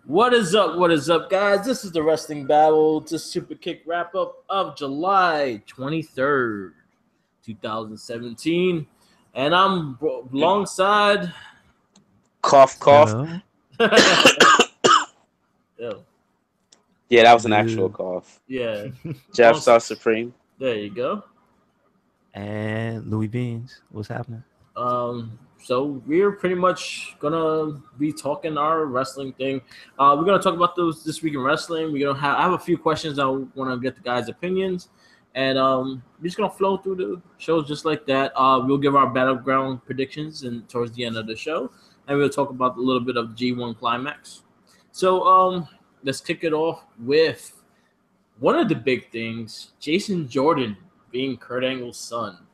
What is up? What is up, guys? This is the Wrestling Babble Superkick wrap up of July 23rd, 2017. And I'm alongside. Cough, cough. Yo. Yeah, that was an actual cough. Yeah. Jeff Star Supreme. There you go. And Louis Beans. What's happening? So we're pretty much gonna be talking our wrestling thing. We're gonna talk about this week in wrestling. I have a few questions I want to get the guys' opinions, and we're just gonna flow through the shows just like that. We'll give our battleground predictions and towards the end of the show, and we'll talk about a little bit of G1 Climax. So let's kick it off with one of the big things: Jason Jordan being Kurt Angle's son.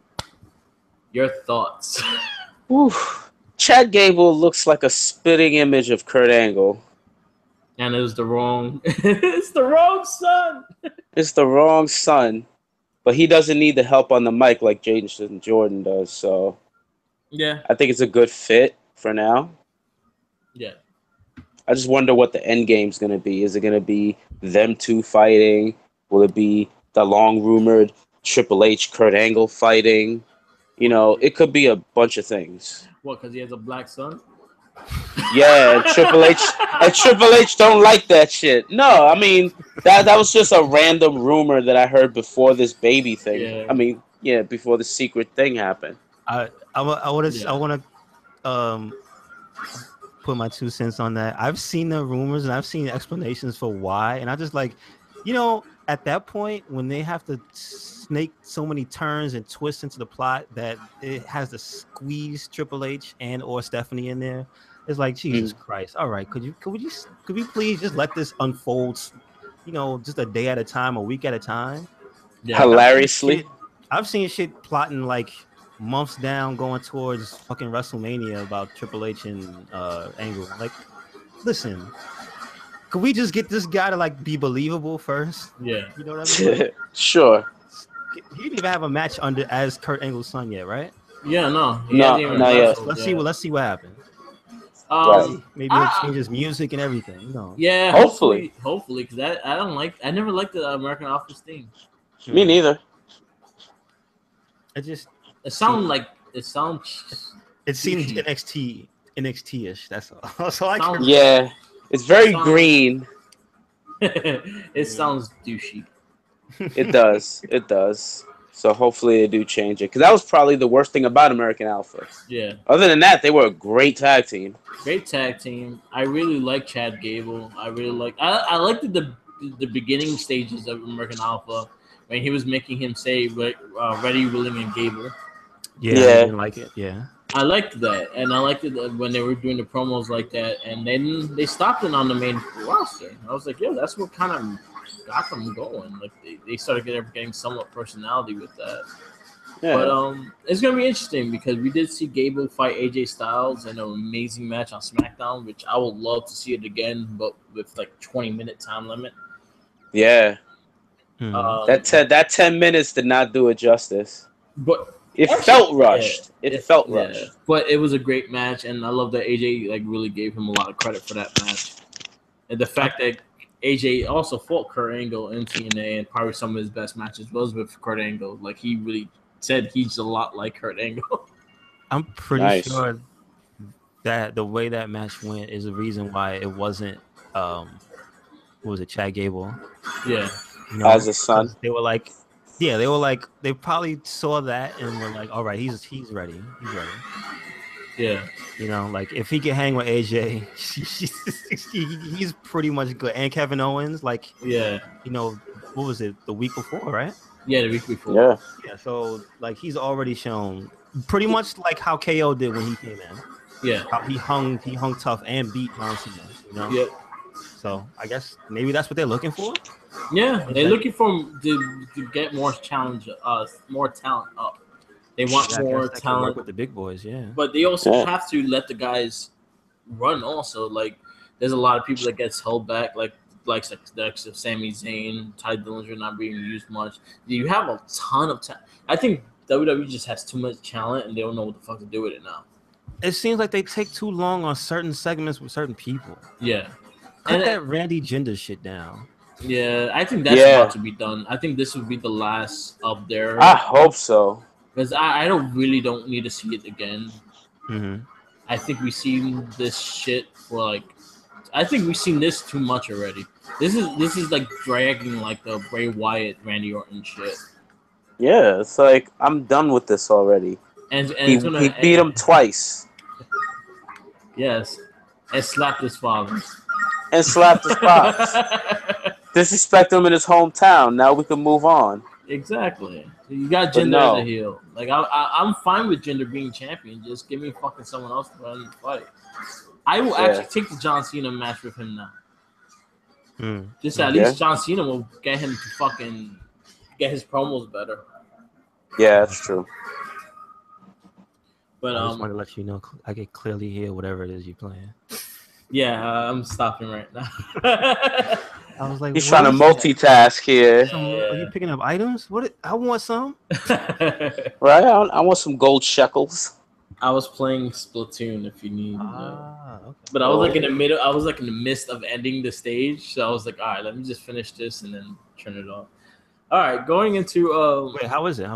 Your thoughts? Oof. Chad Gable looks like a spitting image of Kurt Angle. And it was the wrong it's the wrong son. It's the wrong son. But he doesn't need the help on the mic like Jason Jordan does, so Yeah. I think it's a good fit for now. Yeah. I just wonder what the end game's gonna be. Is it gonna be them two fighting? Will it be the long rumored Triple H Kurt Angle fighting? You know, it could be a bunch of things. What, because he has a black son? Yeah, Triple H don't like that shit. No, I mean that was just a random rumor that I heard before this baby thing. Yeah. I mean, yeah, before the secret thing happened. I want to put my 2 cents on that. I've seen the rumors and I've seen explanations for why, and I just like, at that point when they have to snake so many turns and twists into the plot that it has to squeeze Triple H and or Stephanie in there, it's like, Jesus Christ. All right, could we please just let this unfold, just a day at a time, a week at a time? Yeah. Hilariously, I've seen shit plotting like months down, going towards fucking WrestleMania about Triple H and Angle. Like, listen, could we just get this guy to like be believable first? Yeah, you know what I mean? Sure. He didn't even have a match as Kurt Angle's son yet, right? Yeah, no, not yet. Let's see what happens. Right. Maybe he'll change his music and everything. Yeah, hopefully, because I never liked the American Office theme. Me neither. It seemed NXT-ish. That's all. So I can. Yeah, it's very green. It sounds douchey. It does. So hopefully they do change it, because that was probably the worst thing about American Alpha. Yeah. Other than that, they were a great tag team. I really like Chad Gable. I liked the beginning stages of American Alpha when he was making him say Ready, Willing, and Gable. Yeah. I didn't like it. Yeah. I liked that, and I liked it when they were doing the promos like that, and then they stopped it on the main roster. I was like, yo, that's what kind of got them going. Like they started getting somewhat personality with that. Yeah. But it's gonna be interesting because we did see Gable fight AJ Styles in an amazing match on SmackDown, which I would love to see it again, but with like 20-minute time limit. Yeah. That 10 minutes did not do it justice. But it felt rushed. It felt rushed. But it was a great match, and I love that AJ really gave him a lot of credit for that match. And the fact that AJ also fought Kurt Angle in TNA, and probably some of his best matches was with Kurt Angle. Like, he really said he's a lot like Kurt Angle. I'm pretty sure that the way that match went is the reason why it wasn't what was it, Chad Gable? Yeah. As a son. They like they probably saw that and were like, all right, he's ready. He's ready. Yeah. Like if he can hang with AJ, he's pretty much good. And Kevin Owens, like, what was it, the week before, right? Yeah, the week before. Yeah. So like he's already shown pretty much like how KO did when he came in. Yeah. How he hung tough and beat John Cena. Yeah. So I guess maybe that's what they're looking for. Yeah, they're looking for to get more talent up. They want more talent with the big boys, yeah. But they also have to let the guys run. Also, like there's a lot of people that gets held back, like Sami Zayn, Ty Dillinger not being used much. You have a ton of talent. I think WWE just has too much talent, and they don't know what the fuck to do with it now. It seems like they take too long on certain segments with certain people. Yeah. cut that Randy Jinder shit down. Yeah, I think that's about to be done. I think this would be the last of their. I hope so. Because I don't need to see it again. Mm-hmm. I think we've seen this shit for like. I think we've seen this too much already. This is like dragging like the Bray Wyatt, Randy Orton shit. Yeah, it's like I'm done with this already. And he beat him twice. Yes, and slapped his father. And slapped his pops. Disrespect him in his hometown. Now we can move on. Exactly. You got Jinder as a heel. Like I'm fine with Jinder being champion. Just give me fucking someone else to run the fight. I will actually take the John Cena match with him now. Just at least John Cena will get him to fucking get his promos better. Yeah, that's true. But I just want to let you know I can clearly hear whatever it is you're playing. Yeah, I'm stopping right now. I was like, he's trying to multitask here. Are you picking up items? I want some. Right? I want some gold shekels. I was playing Splatoon if you need. Okay. But I was like in the middle. I was like in the midst of ending the stage, so I was like, all right, let me just finish this and then turn it off. All right, going into wait, how is it?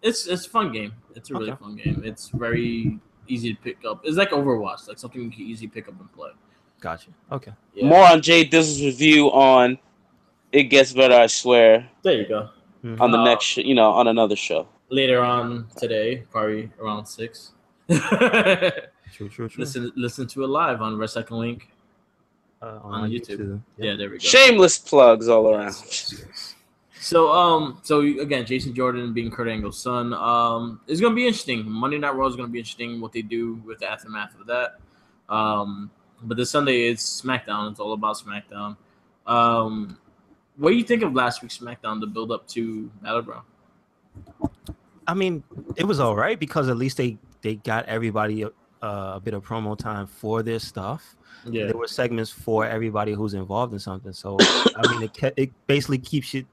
It's a fun game. It's a really fun game. It's very easy to pick up. It's like Overwatch, like something you can easily pick up and play. Gotcha. Okay. Yeah. More on Jay Dizzle's review on It Gets Better, I Swear. There you go. On the next, on another show. Later on today, probably around 6. True. Listen to it live on Recycle Link on YouTube. Yeah, there we go. Shameless plugs all around. So again, Jason Jordan being Kurt Angle's son. It's gonna be interesting. Monday Night Raw is gonna be interesting. What they do with the aftermath of that. But this Sunday it's SmackDown. It's all about SmackDown. What do you think of last week's SmackDown? The build up to Battleground. I mean, it was all right because at least they got everybody a bit of promo time for their stuff. Yeah, there were segments for everybody who's involved in something. So I mean, it basically keeps it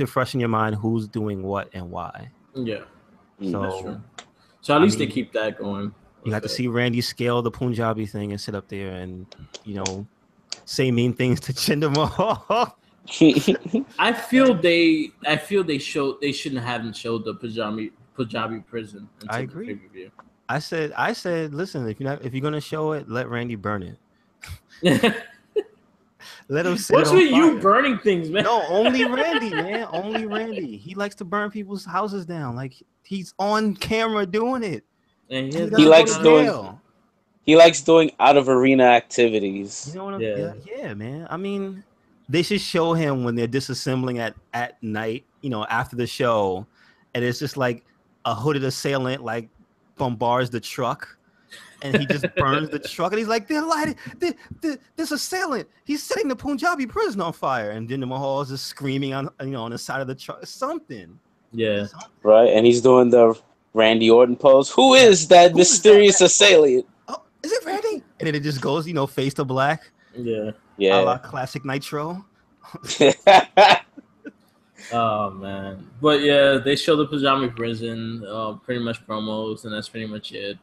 fresh in your mind who's doing what and why. Yeah, so at least they keep that going. You got to see Randy scale the Punjabi thing and sit up there and say mean things to Jinder Mahal. I feel they shouldn't have showed the Punjabi prison. I agree. I said, listen, if you're gonna show it, let Randy burn it. Let him sit. What's with you burning things, man? No, only Randy, man. Only Randy. He likes to burn people's houses down. Like he's on camera doing it. And he likes doing out of arena activities. You know what yeah, man. I mean, they should show him when they're disassembling at night, after the show, and it's just like a hooded assailant like bombards the truck. And he just burns the truck, and he's like, "They're lighting this assailant. He's setting the Punjabi prison on fire." And Jinder Mahal is just screaming on the side of the truck. Something. Yeah. Right, and he's doing the Randy Orton pose. Who is that mysterious assailant? Oh, is it Randy? And then it just goes, face to black. Yeah. Yeah. A la classic Nitro. Oh man, but yeah, they show the Punjabi prison, pretty much promos, and that's pretty much it.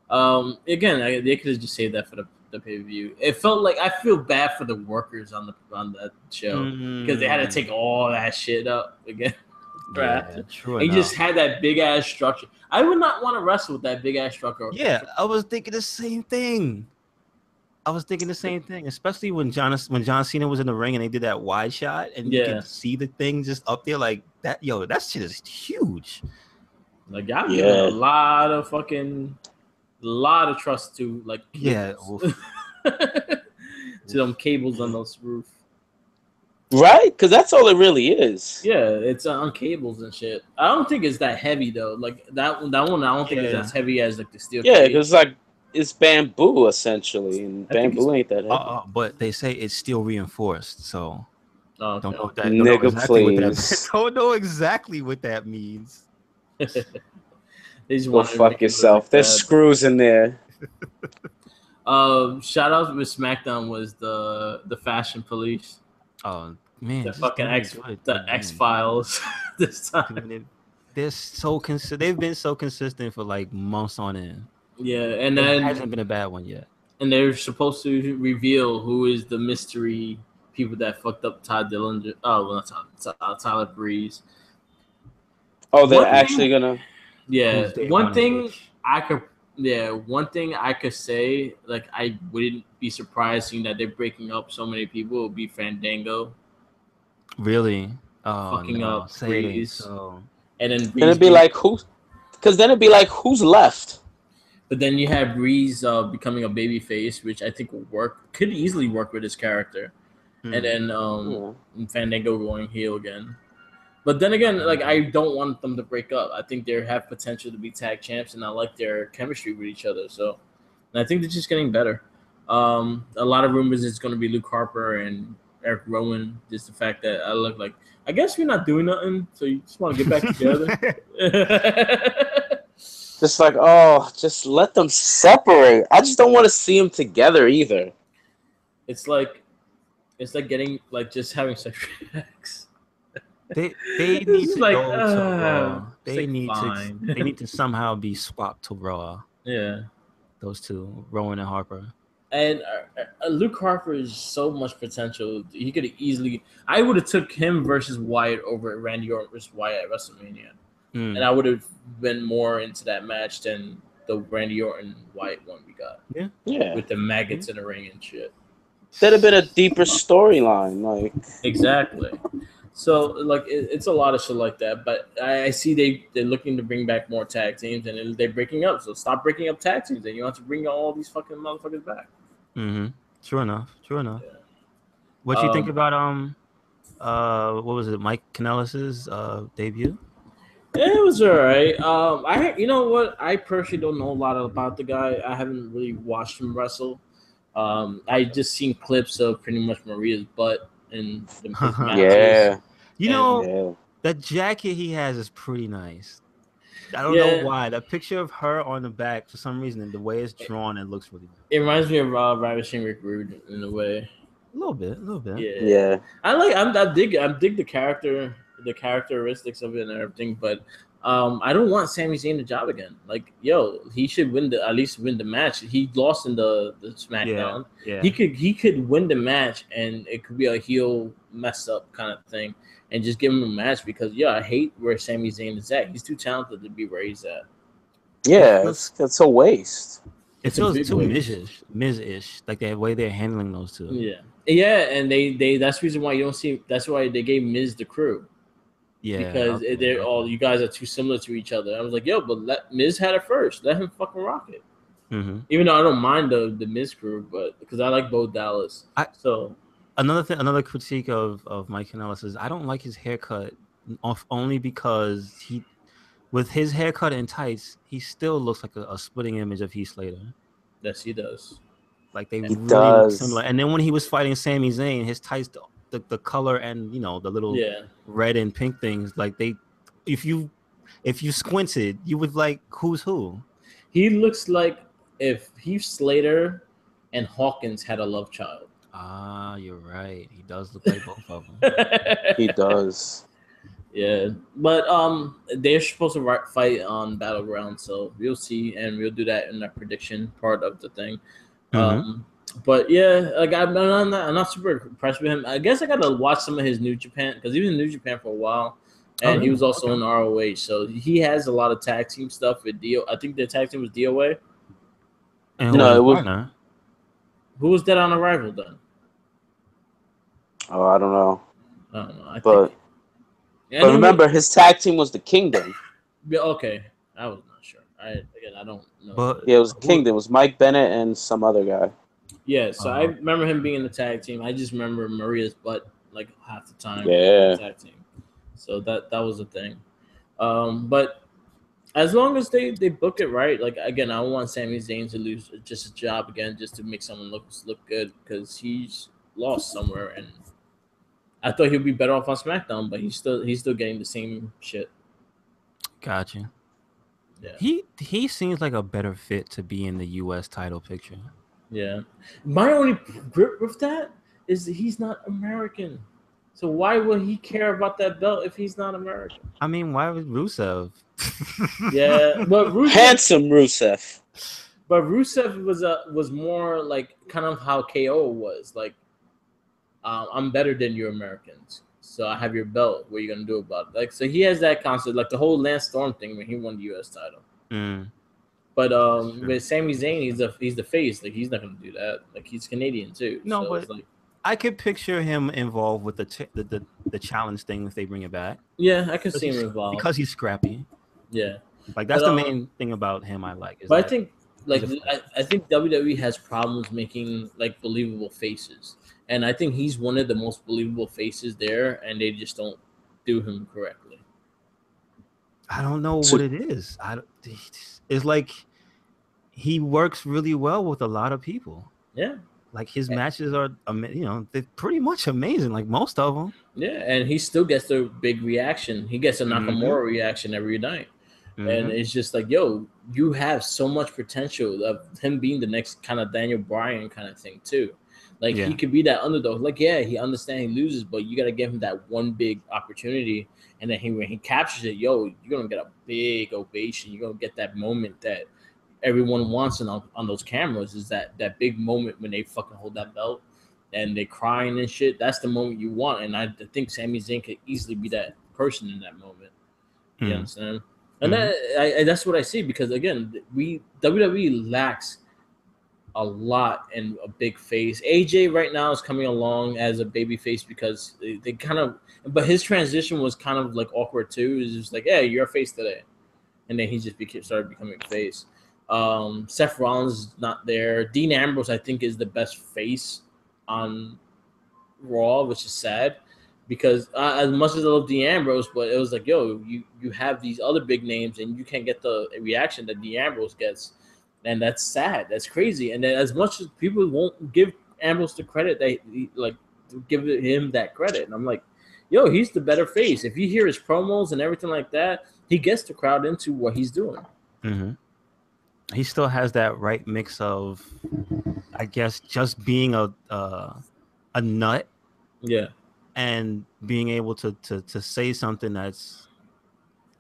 Again, they could have just saved that for the pay-per-view. It felt like I feel bad for the workers on that show because they had to take all that shit up again. Yeah, true. And you just had that big ass structure. I would not want to wrestle with that big ass structure. Yeah, I was thinking the same thing. Especially when John Cena was in the ring and they did that wide shot and you could see the thing just up there like that. Yo, that shit is huge. Like y'all giving a lot of trust to like cables. To them cables on those roof. Right? Because that's all it really is. Yeah, it's on cables and shit. I don't think it's that heavy though. Like that one I don't think it's as heavy as like the steel. Yeah, because like it's bamboo essentially, and bamboo ain't that heavy. But they say it's steel reinforced, so don't know that. Don't know exactly what that means. Go fuck yourself. There's screws in there. Shout out with SmackDown was the Fashion Police. Oh man, the fucking X-Files this time. They've been so consistent for like months on end. Yeah, and then it hasn't been a bad one yet. And they're supposed to reveal who is the mystery people that fucked up Ty Dillinger. Oh, well, not Tyler Breeze. Oh, they're One actually thing, gonna. yeah. Who's day One one thing H? I could, yeah. One thing I could say, like I wouldn't be surprised seeing that they're breaking up so many people. Would be Fandango Really? Oh fucking no, up say it ain't Breeze, so. and then Then Breeze it'd be being. like who? Because then it'd be like who's left? But then you have Breeze becoming a baby face, which I think will work. Could easily work with his character, and then Yeah. Fandango going heel again. But then again, like I don't want them to break up. I think they have potential to be tag champs, and I like their chemistry with each other. So, and I think they're just getting better. A lot of rumors it's going to be Luke Harper and Eric Rowan. Just the fact that I look like I guess we're not doing nothing, so you just want to get back together. Just like, oh, just let them separate. I just don't want to see them together either. it's like getting like just having sexual sex. They It's need just to like, go to Raw. it's They like need fine. to they need to somehow be swapped to Raw. Yeah. Those two, Rowan and Harper. And Luke Harper is so much potential. He could have easily. I would have took him versus Wyatt over Randy Orton versus Wyatt at WrestleMania, and I would have been more into that match than the Randy Orton Wyatt one we got. Yeah. With the maggots in the ring and shit. That'd have been a deeper storyline. Like, Exactly. So like it's a lot of shit like that. But I see they're looking to bring back more tag teams, and they're breaking up. So stop breaking up tag teams, and you have to bring all these fucking motherfuckers back. Mm-hmm. True enough. Yeah. What you think about what was it, Mike Kanellis's debut? It was alright. You know what? I personally don't know a lot about the guy. I haven't really watched him wrestle. I just seen clips of pretty much Maria's butt in his matches. yeah. You know, Yeah. that jacket he has is pretty nice. I don't know why. That picture of her on the back, for some reason, the way it's drawn, it looks really nice. It reminds me of Ravishing Rick Rude in a way. A little bit. Yeah. I dig the character, the characteristics of it and everything, but I don't want Sami Zayn the job again. Like, yo, he should at least win the match. He lost in the SmackDown. Yeah. He could win the match, and it could be a heel mess up kind of thing, and just give him a match because I hate where Sami Zayn is at. He's too talented to be where he's at. Yeah, it's a waste. It feels too Miz-ish, like the way they're handling those two. Yeah, and they that's the reason why you don't see. That's why they gave Miz the crew. Yeah, because they're all you guys are too similar to each other. I was like, yo, but let Miz had it first. Let him fucking rock it. Mm-hmm. Even though I don't mind the Miz crew, but because I like Bo Dallas. Another critique of Mike Kanellis is I don't like his haircut, only because with his haircut and tights, he still looks like a splitting image of Heath Slater. Yes, he does. Like they really look similar. And then when he was fighting Sami Zayn, his tights, the color and the little red and pink things, like if you squinted, you would like who's who. He looks like if Heath Slater and Hawkins had a love child. Ah, you're right. He does look like both of them. He does. Yeah, but they're supposed to fight on Battleground, so we'll see, and we'll do that in the prediction part of the thing. Mm-hmm. But yeah, like I'm not super impressed with him. I guess I gotta watch some of his New Japan because he was in New Japan for a while, and he was also in ROH. So he has a lot of tag team stuff with Dio. I think the tag team was DOA. No, it was. Who was that on Arrival then? Oh, I don't know. But remember, his tag team was the Kingdom. Yeah, okay, I was not sure. I don't know. But it was Kingdom. It was Mike Bennett and some other guy. Yeah, so I remember him being in the tag team. I just remember Maria's butt like half the time. Yeah. Tag team. So that was a thing. But as long as they book it right, like again, I don't want Sami Zayn to lose just a job again just to make someone look good because he's lost somewhere, and I thought he'd be better off on SmackDown, but he's still getting the same shit. Gotcha. Yeah. He seems like a better fit to be in the U.S. title picture. Yeah. My only grip with that is that he's not American. So why would he care about that belt if he's not American? I mean, why would Rusev? Yeah, but Handsome Rusev. But Rusev was more like kind of how KO was. Like, I'm better than you Americans, so I have your belt. What are you gonna do about it? Like, so he has that concept, like the whole Lance Storm thing when he won the U.S. title. But with Sami Zayn, he's the face. Like, he's not gonna do that. Like, he's Canadian too. No, so but it's like, I could picture him involved with the challenge thing if they bring it back. yeah, I could see him involved because he's scrappy. Yeah, like that's the main thing about him. I like. But I think I think WWE has problems making like believable faces, and I think he's one of the most believable faces there, and they just don't do him correctly. I don't know what it is. It's like he works really well with a lot of people. Yeah. Like his matches are, they're pretty much amazing. Like most of them. Yeah, and he still gets a big reaction. He gets a Nakamura reaction every night, and it's just like, yo, you have so much potential of him being the next kind of Daniel Bryan kind of thing too. Like he could be that underdog. Like he understands he loses, but you gotta give him that one big opportunity, and then when he captures it, yo, you're gonna get a big ovation. You're gonna get that moment that everyone wants on those cameras, is that big moment when they fucking hold that belt and they crying and shit. That's the moment you want, and I think Sami Zayn could easily be that person in that moment. You understand? And that's what I see, because again, WWE lacks a lot in a big face. AJ right now is coming along as a baby face because they kind of, but his transition was kind of like awkward too. It's just like, yeah, you're a face today, and then he just started becoming a face. Seth Rollins is not there. Dean Ambrose, I think, is the best face on Raw, which is sad, because as much as I love Dean Ambrose, but it was like, yo, you have these other big names and you can't get the reaction that Dean Ambrose gets, and that's sad. That's crazy. And then as much as people won't give Ambrose the credit, they like give him that credit, and I'm like, yo, he's the better face. If you hear his promos and everything like that, he gets the crowd into what he's doing. He still has that right mix of, I guess, just being a nut, and being able to say something that's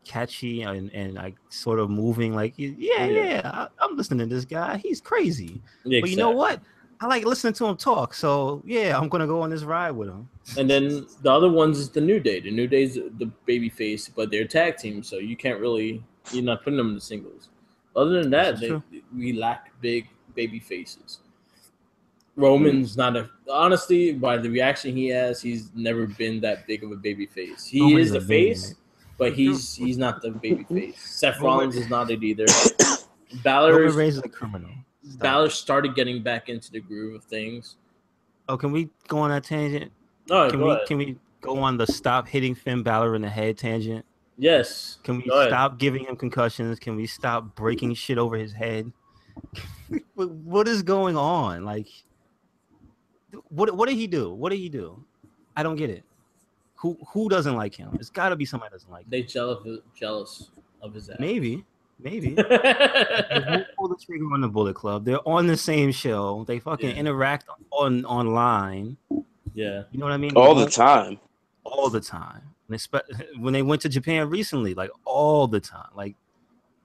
catchy and like sort of moving. Like, I'm listening to this guy. He's crazy, but you know what? I like listening to him talk. So yeah, I'm gonna go on this ride with him. And then the other ones is the New Day. The New Day's the baby face, but they're tag team, so you can't really, you're not putting them in the singles. Other than that, we lack big baby faces. Roman's not honestly, by the reaction he has, he's never been that big of a baby face. He is the face, but he's not the baby face. Seth Rollins is not it either. Balor raises a criminal. Balor started getting back into the groove of things. Oh, can we go on that tangent? Oh, can we go on the stop hitting Finn Balor in the head tangent? Yes. Can we stop giving him concussions? Can we stop breaking shit over his head? What is going on? Like, what did he do? What did he do? I don't get it. Who doesn't like him? It's got to be somebody that doesn't like him. They jealous of his ass. Maybe. They won't pull the trigger on the Bullet Club. They're on the same show. They fucking interact online. Yeah. You know what I mean? All the time. When they went to Japan recently, like all the time. Like,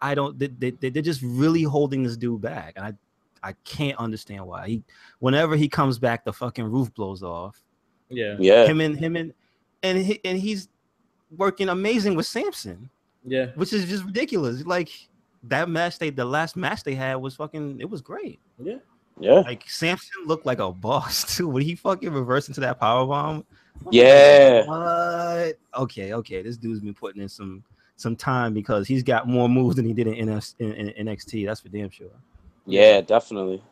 they're just really holding this dude back. And I can't understand why. Whenever he comes back, the fucking roof blows off. Yeah. Him and he's working amazing with Samson. Yeah. Which is just ridiculous. Like that match, the last match they had was fucking, it was great. Yeah. Yeah. Like Samson looked like a boss too. When he fucking reversed into that powerbomb. Yeah. What? Okay. This dude's been putting in some time, because he's got more moves than he did in NXT. That's for damn sure. Yeah, definitely.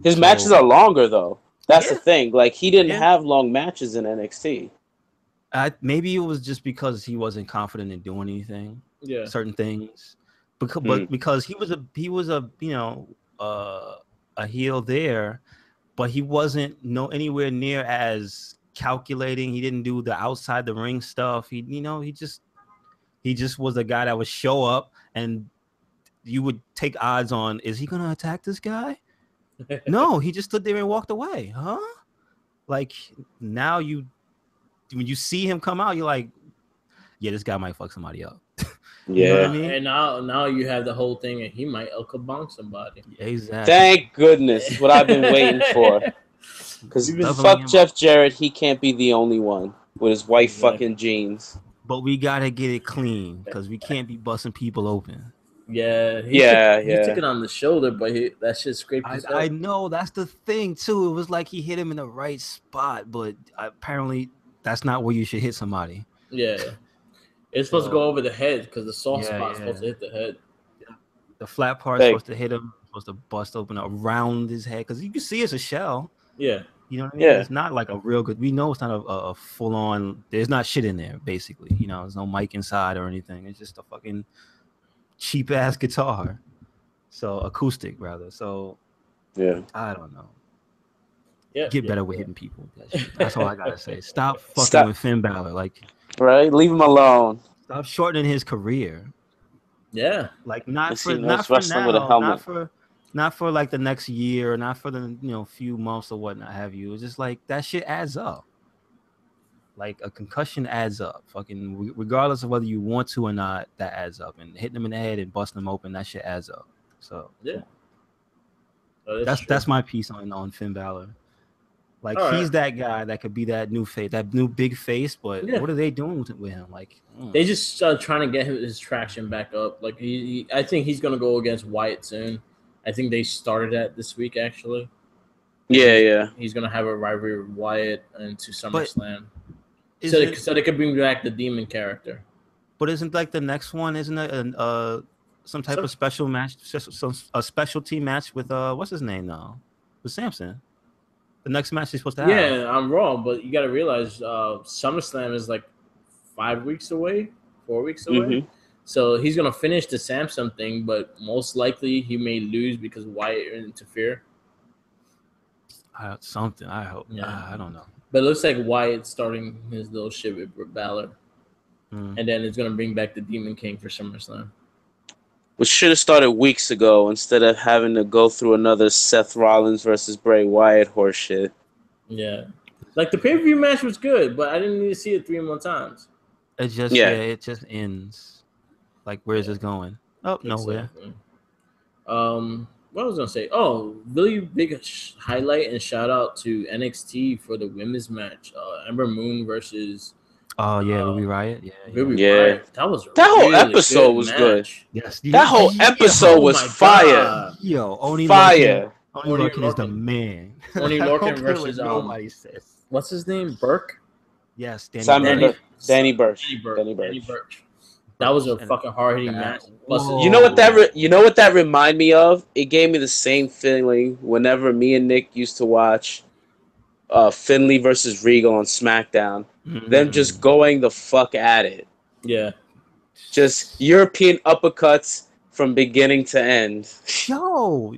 His matches are longer though. That's the thing. Like, he didn't have long matches in NXT. Maybe it was just because he wasn't confident in doing anything. Yeah. Certain things. But because he was a a heel there, but he wasn't anywhere near as calculating. He didn't do the outside the ring stuff. He just was a guy that would show up, and you would take odds on, is he gonna attack this guy? No, he just stood there and walked away. Huh? Like, now when you see him come out, you're like, yeah, this guy might fuck somebody up. You know what I Yeah. mean? And now you have the whole thing, and he might El Kabong somebody. Exactly. Thank goodness. It's what I've been waiting for. Because We've been Doubling fuck him Jeff up. Jarrett, he can't be the only one with his white Exactly. fucking jeans. But we gotta get it clean because we can't be busting people open. Yeah, he Yeah, took it on the shoulder, but that shit scraped his I head. know that's the thing too. It was like he hit him in the right spot, but apparently that's not where you should hit somebody. Yeah, it's supposed to go over the head because the soft spot's supposed to hit the head. The flat part's supposed to hit him, supposed to bust open around his head because you can see it's a shell. Yeah. You know what I mean? Yeah. It's not like a real good. We know it's not a full on. There's not shit in there, basically. You know, there's no mic inside or anything. It's just a fucking cheap ass guitar. So acoustic rather. So Yeah. I don't know. Yeah. Get better with hitting people. That's all I gotta say. Stop fucking with Finn Balor. Like, right? Leave him alone. stop shortening his career. Yeah. Like not for wrestling with a now, helmet. not for like the next year, not for the few months or whatnot have you. It's just like that shit adds up. Like a concussion adds up. Fucking regardless of whether you want to or not, that adds up. And hitting them in the head and busting them open, that shit adds up. So yeah, that's my piece on Finn Balor. Like he's that guy that could be that new face, that new big face. But what are they doing with him? Like they just trying to get his traction back up. Like I think he's gonna go against Wyatt soon. I think they started that this week actually. Yeah. He's gonna have a rivalry with Wyatt into SummerSlam. So they could bring back the Demon character. But isn't like the next one? Isn't it some type of special match? A specialty match with what's his name now? With Samson. The next match he's supposed to have. Yeah, I'm wrong, but you got to realize SummerSlam is like 5 weeks away, 4 weeks away. Mm-hmm. So he's gonna finish the Samsung thing, but most likely he may lose because Wyatt interfere. Something. I hope. Yeah. I don't know. But it looks like Wyatt's starting his little shit with Balor, and then it's gonna bring back the Demon King for SummerSlam. Which should have started weeks ago instead of having to go through another Seth Rollins versus Bray Wyatt horse shit. Yeah. Like the pay-per-view match was good, but I didn't need to see it 3 more times. It just ends. Like where is this going? Oh, nowhere. What I was gonna say? Oh, really big highlight and shout out to NXT for the women's match. Ember Moon versus Oh yeah, Ruby Riot. Ruby Riot. That whole episode was good. Yes, that whole episode was fire. Yo, Oni fire. Oni Lorcan is the man. Oni Lorcan versus nobody says. What's his name? Burke. Yes, Danny Burch. That was a fucking hard hitting match. You know what that remind me of? It gave me the same feeling whenever me and Nick used to watch Finlay versus Regal on SmackDown. Mm-hmm. Them just going the fuck at it. Yeah. Just European uppercuts from beginning to end. Yo,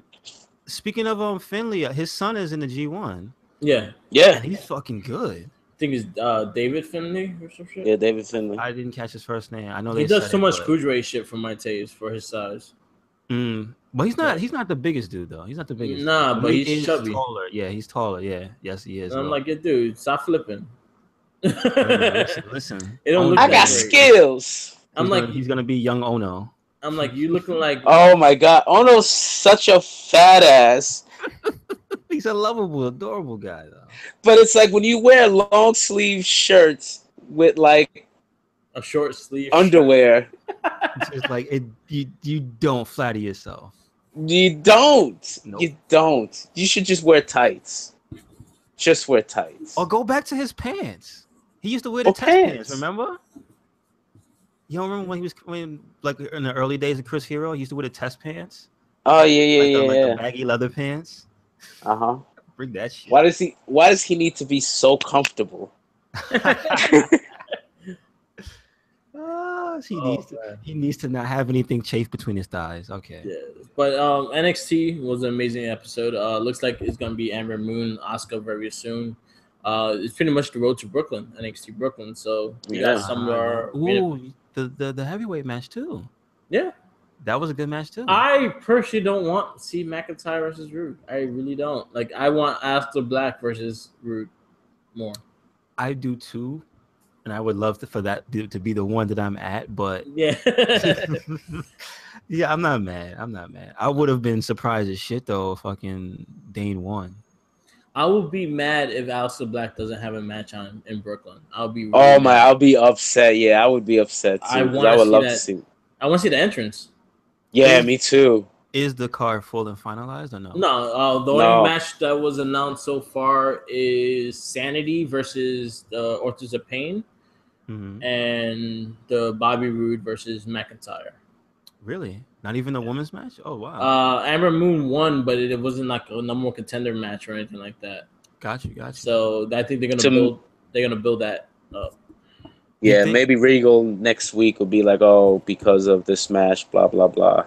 speaking of Finlay, his son is in the G1. Yeah. And he's fucking good. I think it's David Finlay or some shit. Yeah, David Finlay. I didn't catch his first name. I know he does too much cruiserweight shit for my taste for his size. But he's not. He's not the biggest dude though. He's not the biggest. Nah, but he's chubby. Taller. Yeah, he's taller. Yeah, yes, he is. And I'm like, yeah, dude, stop flipping. Listen. I got skills. He's gonna be young Ono. I'm like, you looking like. Oh my god, Ono's such a fat ass. He's a lovable, adorable guy though. But it's like when you wear long sleeve shirts with like a short sleeve underwear. It's just like you don't flatter yourself. You don't. Nope. You don't. You should just wear tights. Just wear tights. Or go back to his pants. He used to wear the test pants. Remember? You don't remember when he was like in the early days of Chris Hero? He used to wear the test pants. Oh yeah. Like the baggy leather pants. Bring that shit. Why does he need to be so comfortable? He needs to not have anything chafed between his thighs. Okay. Yeah. But NXT was an amazing episode. Looks like it's gonna be Ember Moon, Asuka very soon. It's pretty much the road to Brooklyn, NXT Brooklyn. So we got some of our the heavyweight match too. Yeah. That was a good match too. I personally don't want to see McIntyre versus Roode. I really don't. Like, I want Aleister Black versus Roode more. I do too. and I would love for that to be the one that I'm at. But Yeah. yeah, I'm not mad. I would have been surprised as shit though if fucking Dane won. I would be mad if Aleister Black doesn't have a match on in Brooklyn. I'll be really Oh mad. my, I'll be upset. Yeah, I would be upset I too because want I to would see love that. to see. I want to see the entrance. Yeah, me too. Is the card full and finalized or no? No, the only match that was announced so far is Sanity versus the Authors of Pain, and the Bobby Roode versus McIntyre. Really? Not even a women's match? Oh wow. Amber Moon won, but it wasn't like a number one contender match or anything like that. Got you. So I think they're gonna build. They're gonna build that up. Yeah, maybe Regal next week will be like, oh, because of this match, blah blah blah.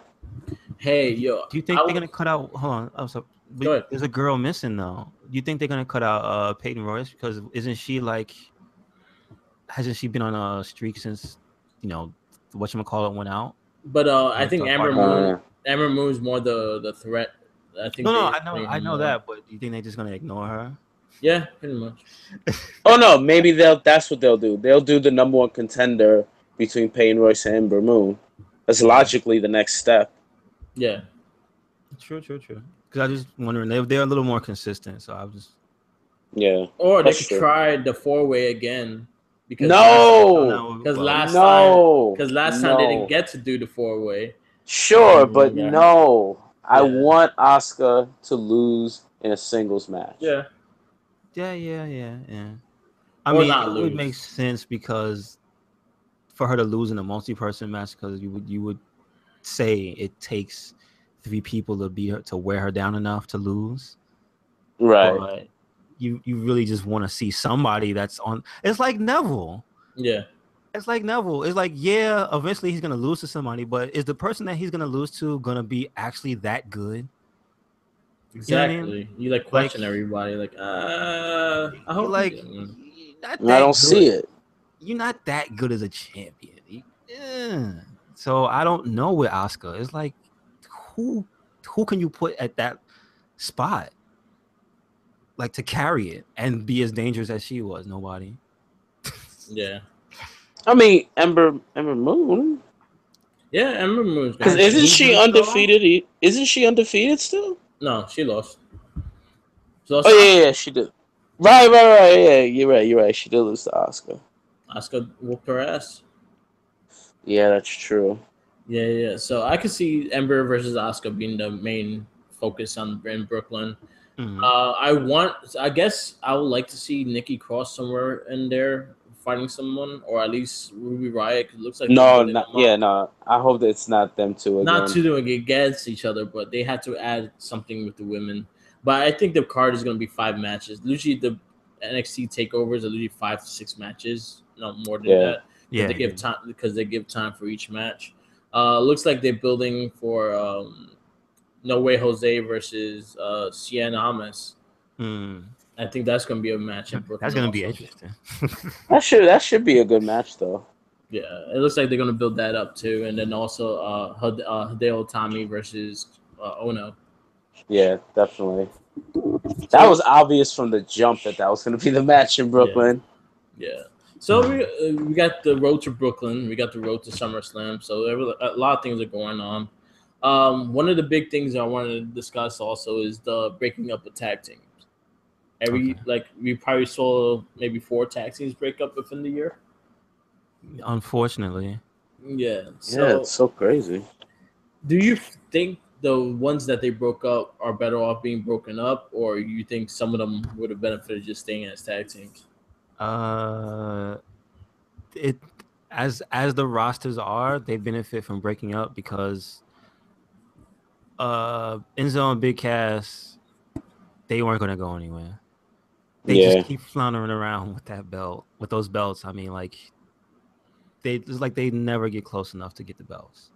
Hey, yo. Do you think they're gonna cut out? Hold on. Oh, so there's a girl missing though. Do you think they're gonna cut out Peyton Royce because isn't she like? Hasn't she been on a streak since whatchamacallit went out? But I think Amber Moon is more the threat. I think. I know that, but do you think they're just gonna ignore her? Yeah, pretty much. Oh no, maybe that's what they'll do. They'll do the number one contender between Peyton Royce and Amber Moon. That's logically the next step. Yeah. True. Because I was just wondering they're a little more consistent, so I was just. Yeah. Or they could try the 4-way again. Because last time they didn't get to do the 4-way. Sure, but no. I want Asuka to lose in a singles match. Yeah. I mean, it would make sense because for her to lose in a multi-person match, because you would say it takes 3 people to wear her down enough to lose. Right. But you really just want to see somebody that's on. It's like Neville. Yeah. It's like Neville. It's like, yeah, eventually he's gonna lose to somebody, but is the person that he's gonna lose to gonna be actually that good? Exactly. You know what I mean? You like question everybody. Like, I hope I don't see it. You're not that good as a champion. So I don't know with Asuka. It's like, who can you put at that spot? Like to carry it and be as dangerous as she was? Nobody. Yeah. I mean, Ember Moon. Yeah, Ember Moon. Because isn't she undefeated? Isn't she undefeated still? No, she lost. Yeah, she did. Right. Yeah, you're right. She did lose to Asuka. Asuka whooped her ass. Yeah, that's true. Yeah. So I could see Ember versus Asuka being the main focus in Brooklyn. Mm-hmm. I guess I would like to see Nikki Cross somewhere in there fighting someone, or at least Ruby Riott. It looks like no. I hope that it's not them two again. Not two doing against each other, but they had to add something with the women. But I think the card is going to be 5 matches. Usually the NXT takeovers are usually 5 to 6 matches, not more than that. Yeah, they give time because they give time for each match. Looks like they're building for No Way Jose versus Cien Almas. I think that's going to be a match in Brooklyn. That's going to be interesting. that should be a good match, though. Yeah, it looks like they're going to build that up, too. And then also Hideo Itami versus Ono. Yeah, definitely. That was obvious from the jump that was going to be the match in Brooklyn. Yeah. So we got the road to Brooklyn. We got the road to SummerSlam. So a lot of things are going on. One of the big things I wanted to discuss also is the breaking up of tag teams. We probably saw maybe 4 tag teams break up within the year. Unfortunately. Yeah. It's so crazy. Do you think the ones that they broke up are better off being broken up, or you think some of them would have benefited just staying as tag teams? It as the rosters are, they benefit from breaking up because Enzo and Big Cass, they weren't gonna go anywhere. They just keep floundering around with those belts. I mean, like they never get close enough to get the belts.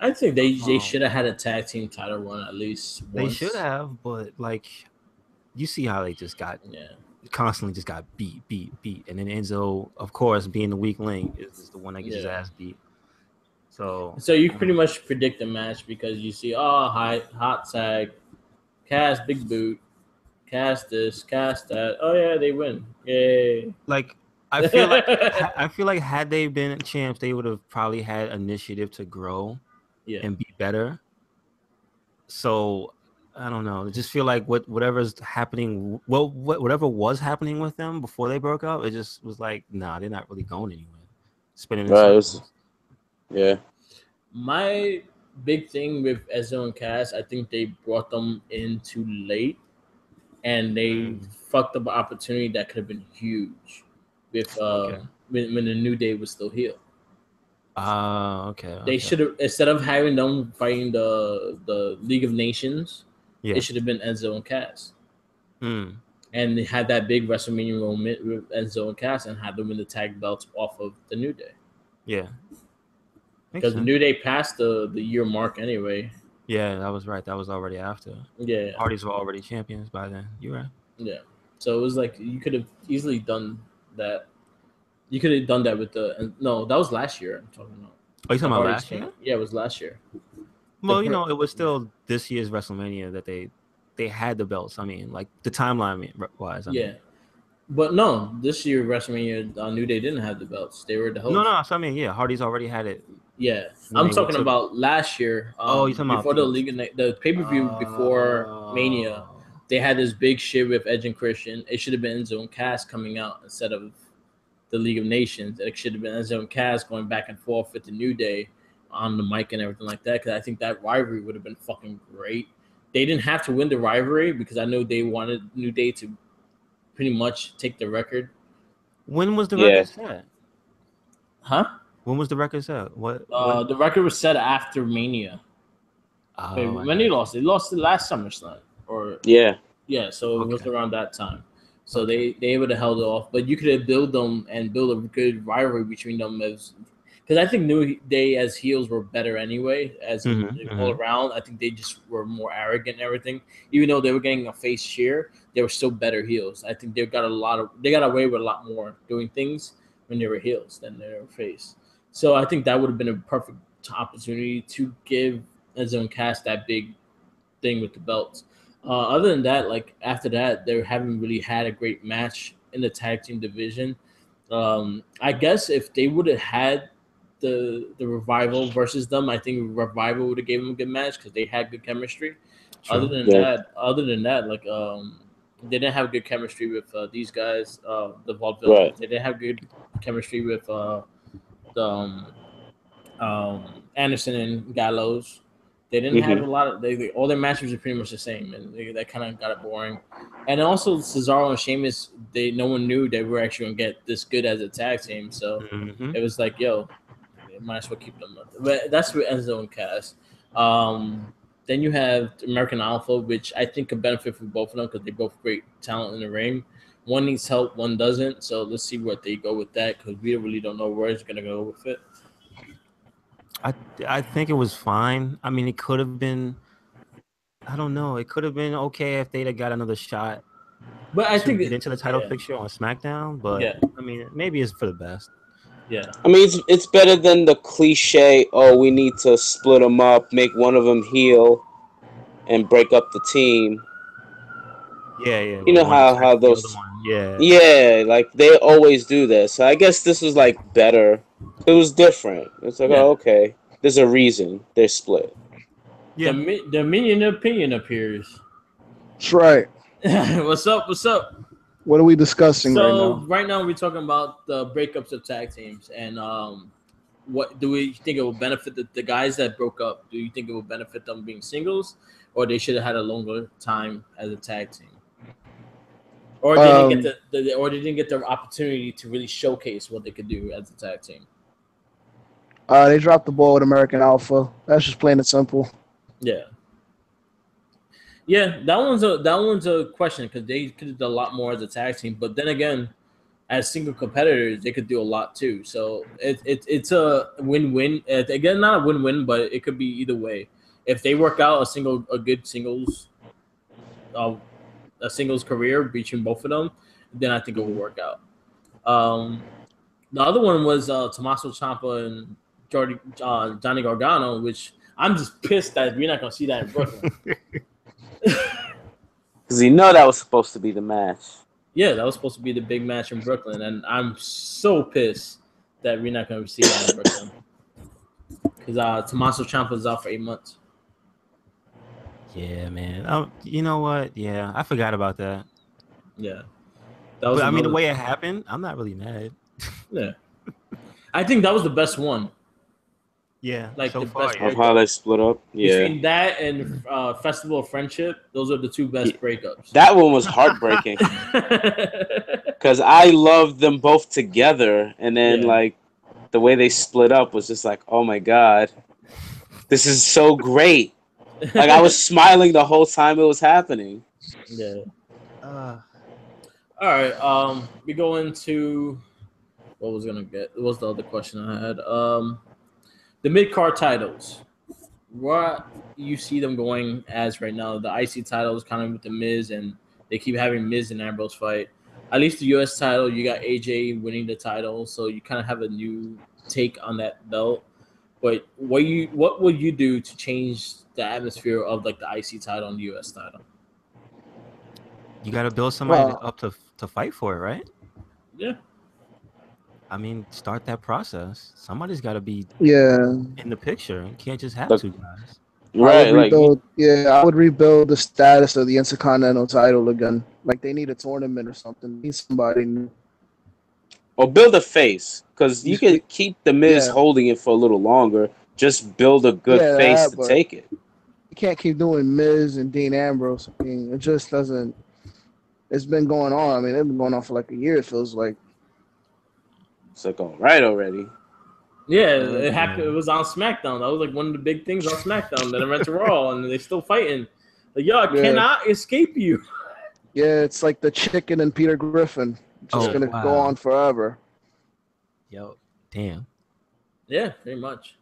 I think they should have had a tag team title run at least once. They should have, but you see how they just got constantly just got beat, and then Enzo, of course, being the weak link, is the one that gets his ass beat. So you pretty much predict the match because you see hot tag, Cass big boot, Cass this, Cass that. Oh yeah, they win! Yay! I feel like had they been champs, they would have probably had initiative to grow Yeah. and be better. So I don't know. I just feel like whatever's happening, whatever was happening with them before they broke up, it just was like, nah, they're not really going anywhere. Spinning in Right. circles. Yeah. My big thing with Ezzo and Cass, I think they brought them in too late, and they fucked up an opportunity that could have been huge with Okay. when the New Day was still here. Okay. They should have, instead of having them fighting the League of Nations, Yeah. it should have been Enzo and Cass. Mm. And they had that big WrestleMania moment with Enzo and Cass and had them win the tag belts off of the New Day. Yeah. Because the New Day passed the year mark anyway. Yeah, that was right. That was already after. Yeah. Hardys were already champions by then. You're right. Yeah. So it was like you could have easily done that. You could have done that with no, that was last year. I'm talking about. Oh, you talking about last year? Yeah, it was last year. Well, it was still this year's WrestleMania that they had the belts. I mean, like the timeline wise. I mean. But no, this year WrestleMania New Day didn't have the belts. They were the host. No. So I mean, yeah, Hardys already had it. Yeah, I'm talking about last year. You're talking before about the pay-per-view before Mania. They had this big shit with Edge and Christian. It should have been Enzo and Cass coming out instead of the League of Nations. It should have been Enzo and Cass going back and forth with the New Day on the mic and everything like that. Because I think that rivalry would have been fucking great. They didn't have to win the rivalry because I know they wanted New Day to pretty much take the record. When was the record set? Huh? When was the record set? What? The record was set after Mania. When they lost the last SummerSlam. So it was around that time. So they would have held it off, but you could have built them and build a good rivalry between them because I think New Day as heels were better anyway all around. I think they just were more arrogant and everything. Even though they were getting a face cheer, they were still better heels. I think they got away with a lot more doing things when they were heels than they were face. So I think that would have been a perfect opportunity to give Enzo and Cass that big thing with the belts. Other than that, like after that, they haven't really had a great match in the tag team division. I guess if they would have had the Revival versus them, I think Revival would have gave them a good match because they had good chemistry. True. Other than that, like they didn't have good chemistry with these guys, the Vaudeville. Right. They didn't have good chemistry with Anderson and Gallows. They didn't have a lot of. All their matches were pretty much the same, and that kind of got it boring. And also Cesaro and Sheamus, no one knew they were actually gonna get this good as a tag team. So it was like, yo, might as well keep them up. But that's with Enzo and Cass. Then you have American Alpha, which I think could benefit from both of them because they're both great talent in the ring. One needs help, one doesn't. So let's see what they go with that because we really don't know where it's gonna go with it. I think it was fine. I mean, it could have been. I don't know. It could have been okay if they'd have got another shot. But I think get into the title picture on SmackDown. But I mean, maybe it's for the best. Yeah. I mean, it's better than the cliche. Oh, we need to split them up, make one of them heel, and break up the team. Yeah. You know how those. Yeah, like they always do this. So I guess this was like better. It was different. It's like, oh, okay. There's a reason they're split. Yeah. The minion opinion appears. That's right. What's up? What are we discussing right now? So right now we're talking about the breakups of tag teams, and what do we think it will benefit the guys that broke up? Do you think it will benefit them being singles, or they should have had a longer time as a tag team, or they didn't get the opportunity to really showcase what they could do as a tag team? They dropped the ball with American Alpha. That's just plain and simple. Yeah, that one's a question because they could have done a lot more as a tag team. But then again, as single competitors, they could do a lot too. So it's a win-win. Again, not a win-win, but it could be either way. If they work out a good singles career between both of them, then I think it will work out. The other one was Tommaso Ciampa and Johnny Gargano, which I'm just pissed that we're not gonna see that in Brooklyn. Because that was supposed to be the match. Yeah, that was supposed to be the big match in Brooklyn, and I'm so pissed that we're not going to see that in Brooklyn because Tommaso Ciampa's out for 8 months. Yeah, man. Oh, you know what? Yeah, I forgot about that. Yeah, that was. But I mean, the way it happened, I'm not really mad. Yeah, I think that was the best one. Yeah, Like so the far, best Of breakup. how they split up. Yeah. Between that and Festival of Friendship, those are the two best breakups. That one was heartbreaking because I loved them both together, and then like the way they split up was just like, oh my god, this is so great. Like I was smiling the whole time it was happening. Yeah. All right. We go into what was gonna get. What was the other question I had? The mid card titles. What you see them going as right now? The IC title is kind of with the Miz, and they keep having Miz and Ambrose fight. At least the US title, you got AJ winning the title, so you kind of have a new take on that belt. But what would you do to change the atmosphere of like the IC title and the US title? You got to build somebody up to fight for it, right? Yeah. I mean, start that process. Somebody's got to be in the picture. You can't just have two guys. Right, I would rebuild the status of the Intercontinental title again. Like they need a tournament or something. They need somebody new. Or build a face, because you can keep the Miz holding it for a little longer. Just build a good face to take it. You can't keep doing Miz and Dean Ambrose. I mean, it just doesn't. It's been going on. I mean, it's been going on for like a year. It feels like. It's like all right already. Yeah, it happened. It was on SmackDown. That was like one of the big things on SmackDown. Then it went to Raw, and they're still fighting. Like, yo, I cannot escape you. Yeah, it's like the Chicken and Peter Griffin. Just gonna go on forever. Yo, damn. Yeah, pretty much.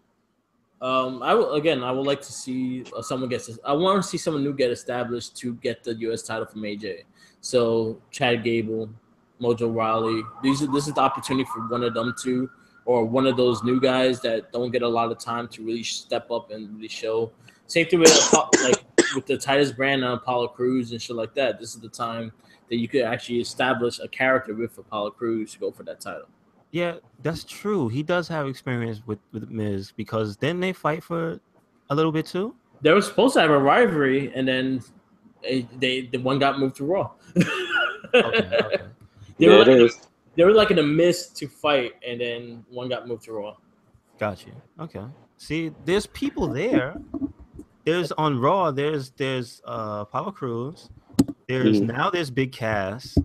I would like to see someone I want to see someone new get established to get the U.S. title from AJ. So Chad Gable, Mojo Rawley. This is the opportunity for one of them two, or one of those new guys that don't get a lot of time to really step up and really show. Same thing with with the Titus brand and Apollo Crews and shit like that. This is the time that you could actually establish a character with Apollo Crews to go for that title. Yeah, that's true. He does have experience with Miz, because didn't they fight for a little bit too? They were supposed to have a rivalry, and then the one got moved to Raw. Okay. They were like in a mist to fight, and then one got moved to Raw. Got you. Okay. See, there's people there. There's on Raw. There's Apollo Crews. There's Big Cass.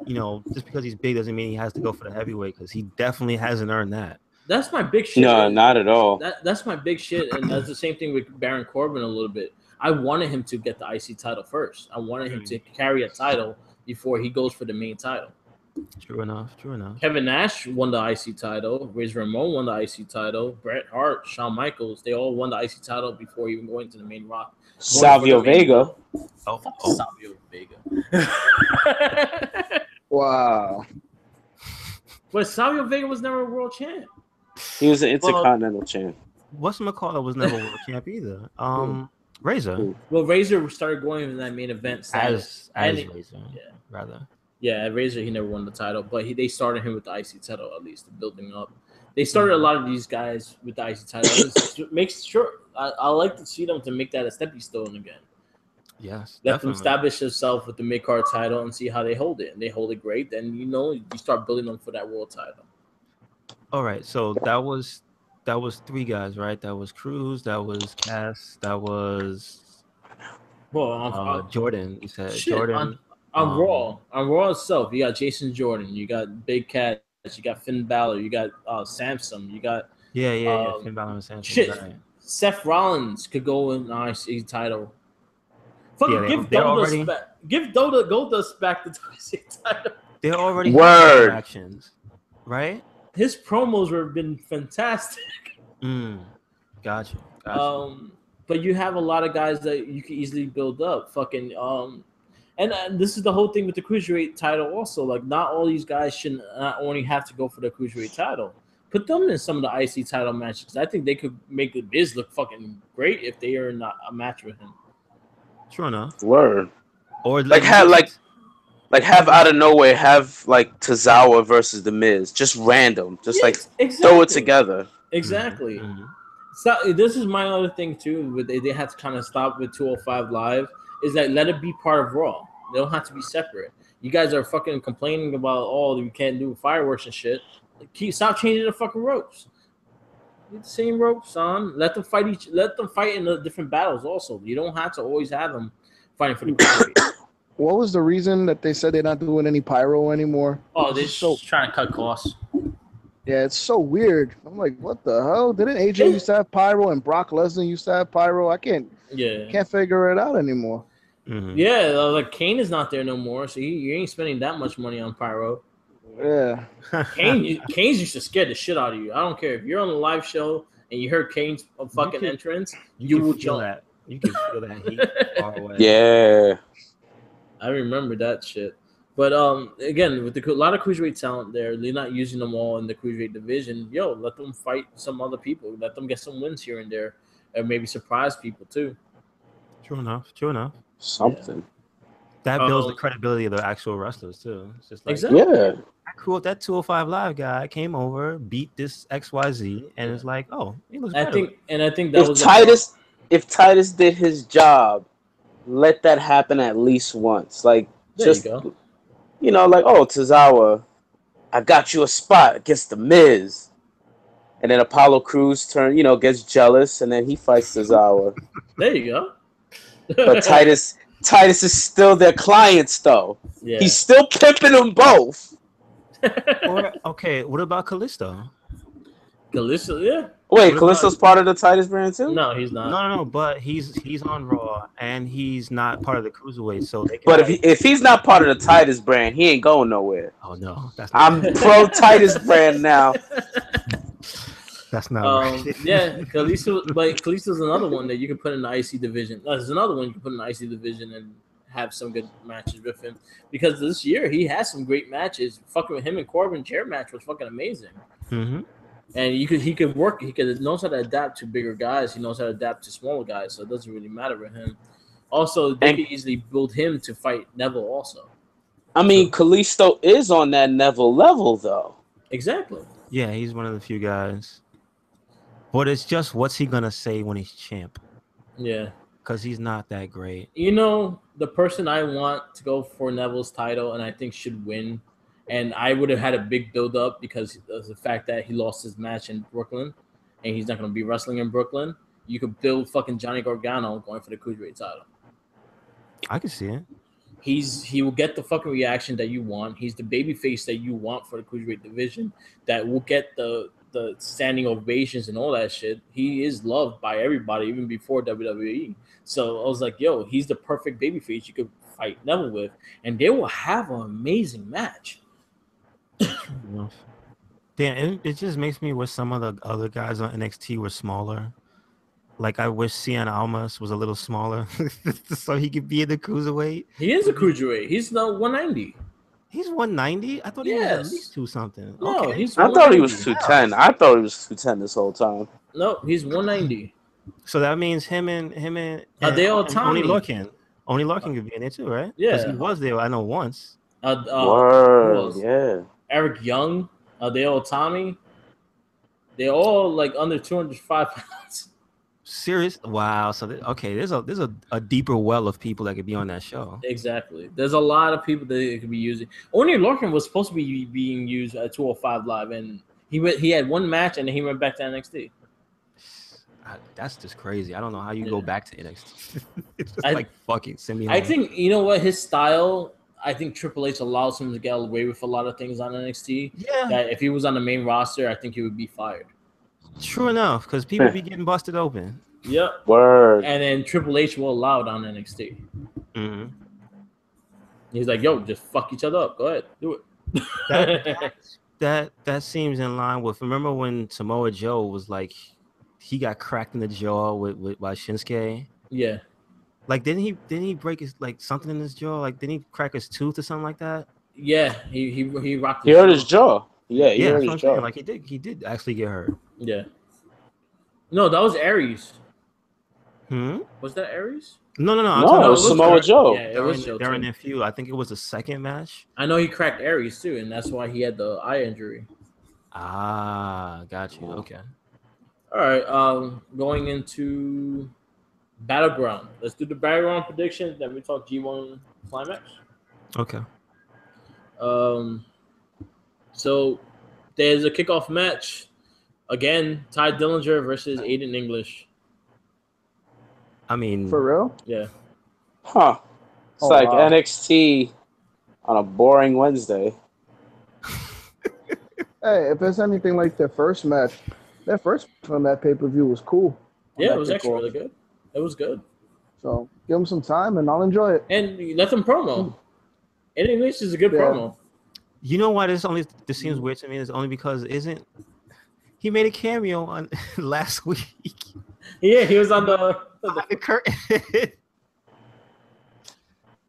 You know, just because he's big doesn't mean he has to go for the heavyweight, because he definitely hasn't earned that. That's my big shit. No, not at all. That's my big shit, and that's the same thing with Baron Corbin a little bit. I wanted him to get the IC title first. I wanted him to carry a title before he goes for the main title. True enough. Kevin Nash won the IC title. Razor Ramon won the IC title. Bret Hart, Shawn Michaels, they all won the IC title before even going to the main rock. Savio Vega. Savio Vega. Wow. But Savio Vega was never a world champ. He was an Intercontinental champ. Whatchamacallit was never world champ either. Razor. Well, Razor started going in that main event as Razor, rather. Yeah, at Razor he never won the title, but they started him with the IC title, at least building up. They started a lot of these guys with the IC title. It makes sure I like to see them to make that a stepping stone again. Yes, let them establish themselves with the mid card title and see how they hold it. And they hold it great, then you start building them for that world title. All right, so that was 3 guys, right? That was Cruz, that was Cass, that was Jordan. You said Jordan on Raw itself. You got Jason Jordan, you got Big Cat, you got Finn Balor, you got Samson, you got Finn Balor and Samson. Shit, right. Seth Rollins could go in the IC title. Give Goldust back the IC title. They already have actions, right? His promos have been fantastic. Gotcha. But you have a lot of guys that you can easily build up. And this is the whole thing with the Cruiserweight title also. Like, not all these guys should not only have to go for the Cruiserweight title. Put them in some of the IC title matches, because I think they could make the Biz look fucking great if they are not a match with him. True enough. Word. Or Like have out of nowhere, have like Tozawa versus The Miz, just random, just like throw it together. Exactly. Mm-hmm. So this is my other thing too. With they had to kind of stop with 205 Live. Is that let it be part of Raw. They don't have to be separate. You guys are fucking complaining about you can't do fireworks and shit. Stop changing the fucking ropes. Get the same ropes, son. Let them fight Let them fight in the different battles. Also, you don't have to always have them fighting for the cruiserweight. What was the reason that they said they're not doing any pyro anymore? Oh, they're just trying to cut costs. Yeah, it's so weird. I'm like, what the hell? Didn't AJ used to have pyro and Brock Lesnar used to have pyro? I can't figure it out anymore. Mm-hmm. Yeah, like Kane is not there no more, so you ain't spending that much money on pyro. Yeah, Kane's used to scare the shit out of you. I don't care if you're on a live show and you heard Kane's fucking entrance, you will jump. That. You can feel that heat far away. Yeah, I remember that shit. But again, with a lot of cruiserweight talent there, they're not using them all in the cruiserweight division. Yo, let them fight some other people. Let them get some wins here and there, and maybe surprise people too. True enough. something. That builds the credibility of the actual wrestlers too. It's just like, exactly. Yeah, cool. That 205 Live guy came over, beat this XYZ, and it's like, oh, he looks better. I think that if Titus did his job, let that happen at least once. Like there just you go. Like, oh, Tozawa, I got you a spot against The Miz. And then Apollo Crews gets jealous, and then he fights Tozawa. There you go. But Titus is still their clients, though. Yeah. He's still pimping them both. Okay, what about Kalisto? Kalisto, yeah. Wait, Kalisto's part of the Titus brand, too? No, he's not. No, but he's on Raw, and he's not part of the Cruiserweight, so they can. But if he's not part of the Titus brand, he ain't going nowhere. Oh, no. I'm pro Titus brand now. That's not right. Yeah, Kalisto's another one that you can put in the IC division. There's another one you can put in the IC division and have some good matches with him. Because this year, he has some great matches. Fucking with him and Corbin chair match was fucking amazing. Mm-hmm. And he knows how to adapt to bigger guys. He knows how to adapt to smaller guys, so it doesn't really matter with him. Also, they could easily build him to fight Neville also. I mean, Kalisto is on that Neville level, though. Exactly. Yeah, he's one of the few guys. But it's just, what's he going to say when he's champ? Yeah. Because he's not that great. The person I want to go for Neville's title and I think should win, and I would have had a big build-up because of the fact that he lost his match in Brooklyn and he's not going to be wrestling in Brooklyn. You could build fucking Johnny Gargano going for the Cruiserweight title. I can see it. He will get the fucking reaction that you want. He's the babyface that you want for the Cruiserweight division that will get the standing ovations and all that shit. He is loved by everybody, even before WWE. So I was like, yo, he's the perfect babyface you could fight Neville with, and they will have an amazing match. Damn, it just makes me wish some of the other guys on NXT were smaller. Like, I wish Cien Almas was a little smaller so he could be in the cruiserweight. He is a cruiserweight. He's now 190. He's 190? I thought he was at least 2 something. No, okay. I thought he was 210. I thought he was 210 this whole time. No, he's 190. So that means him and Tommy. Only Larkin could be in there too, right? Yeah. Because he was there, I know, once. Word, yeah. Eric Young, Dale Tommy. They're all like under 205 pounds. Serious? Wow. So there's a deeper well of people that could be on that show. Exactly. There's a lot of people that it could be using. Only Larkin was supposed to be being used at 205 Live, and he had one match and then he went back to NXT. That's just crazy. I don't know how you go back to NXT. It's just fuck it, send me home. I think his style. I think Triple H allows him to get away with a lot of things on NXT. Yeah. That if he was on the main roster, I think he would be fired. True enough, because people be getting busted open. Yep. Word. And then Triple H will allow it on NXT. Mm-hmm. He's like, yo, just fuck each other up. Go ahead, do it. That seems in line with. Remember when Samoa Joe was like, he got cracked in the jaw by Shinsuke? Yeah. Like, didn't he break his something in his jaw? Like, didn't he crack his tooth or something like that? Yeah, he rocked. He hurt his jaw. Yeah, he hurt his jaw. Like he did actually get hurt. Yeah. No, that was Aries. Hmm. Was that Aries? No. No, it was Samoa Joe. Yeah, it was Joe. During their feud, I think it was the second match. I know he cracked Aries too, and that's why he had the eye injury. Ah, got you. Okay. All right. Going into Battleground. Let's do the Battleground predictions. Then we talk G1 Climax. Okay. So there's a kickoff match. Again, Ty Dillinger versus Aiden English. I mean, For real? Yeah. Huh. It's like wow. NXT on a boring Wednesday. Hey, if it's anything like their first match, their first from that pay-per-view was cool. Yeah, it was actually really good. It was good. So give them some time and I'll enjoy it. And let them promo. Aiden English is a good promo. You know why this seems weird to me? Is only because he made a cameo on last week. Yeah, he was on the curtain.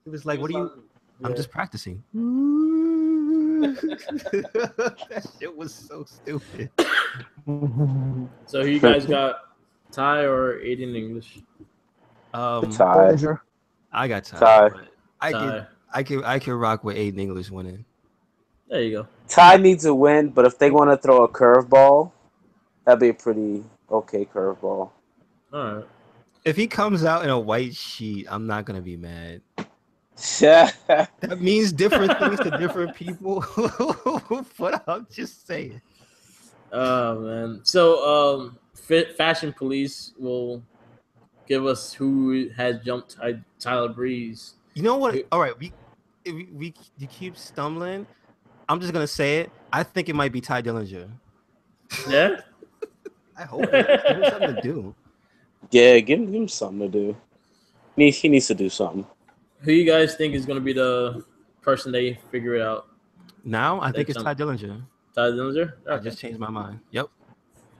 He was like, "What are you?" I'm just practicing. That shit was so stupid. So who you guys got, Ty or Aiden English? Ty. I got Ty. Ty. I can rock with Aiden English winning. There you go. Ty needs a win, but if they want to throw a curveball, that'd be a pretty okay curveball. All right. If he comes out in a white sheet, I'm not gonna be mad. Yeah. That means different things to different people. But I'm just saying. Oh man. So Fashion Police will give us who has jumped Tyler Breeze. You know what? All right, you keep stumbling. I'm just gonna say it. I think it might be Ty Dillinger. Yeah. I hope it. Give him something to do. Yeah, give him something to do. He needs to do something. Who you guys think is going to be the person they figure it out? Now I think it's Ty Dillinger. Ty Dillinger? Okay. I just changed my mind. Yep.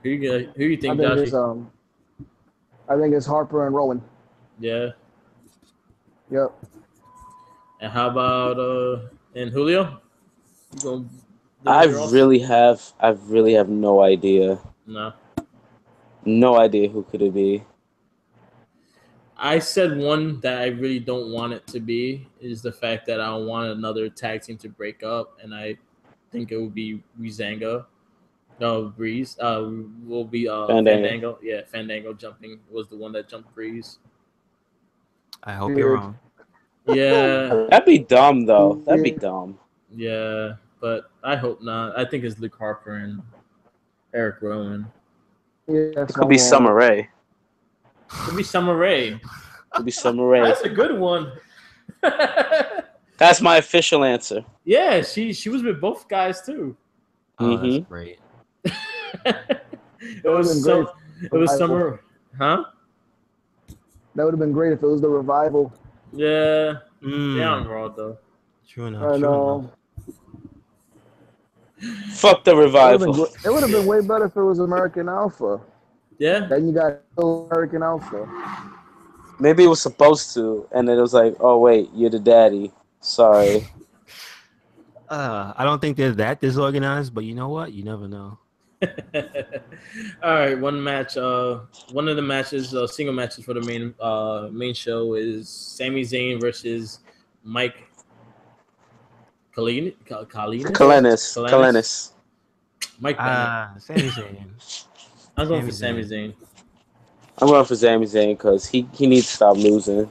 Who you think, Josh? I think it's Harper and Rowan. Yeah. Yep. And how about and Julio? I really have no idea. No idea who could it be. I said one that I really don't want it to be is the fact that I don't want another tag team to break up, and I think it would be Breezango. No, Breeze. Will be Fandango. Yeah, Fandango jumping was the one that jumped Breeze. I hope you're wrong. Yeah. That'd be dumb though. That'd be dumb. Yeah, but I hope not. I think it's Luke Harper and Eric Rowan. Yeah, it could be Summer Rae. Could be Summer Rae. Could be Summer Rae. That's a good one. That's my official answer. Yeah, she was with both guys too. Oh, that's great. It was Summer. Huh? That would have been great if it was the Revival. Yeah. Yeah, I'm Raw though. True enough. I know. Fuck the Revival. It would have been way better if it was American Alpha. Yeah. Then you got American Alpha. Maybe it was supposed to, and then it was like, oh wait, you're the daddy. Sorry. I don't think they're that disorganized, but you know what? You never know. All right, one match. One of the matches, single matches for the main show is Sami Zayn versus Mike Kalinis. Mike Bennett. Sami Zayn. I'm going for Sami Zayn. I'm going for Sami Zayn because he needs to stop losing.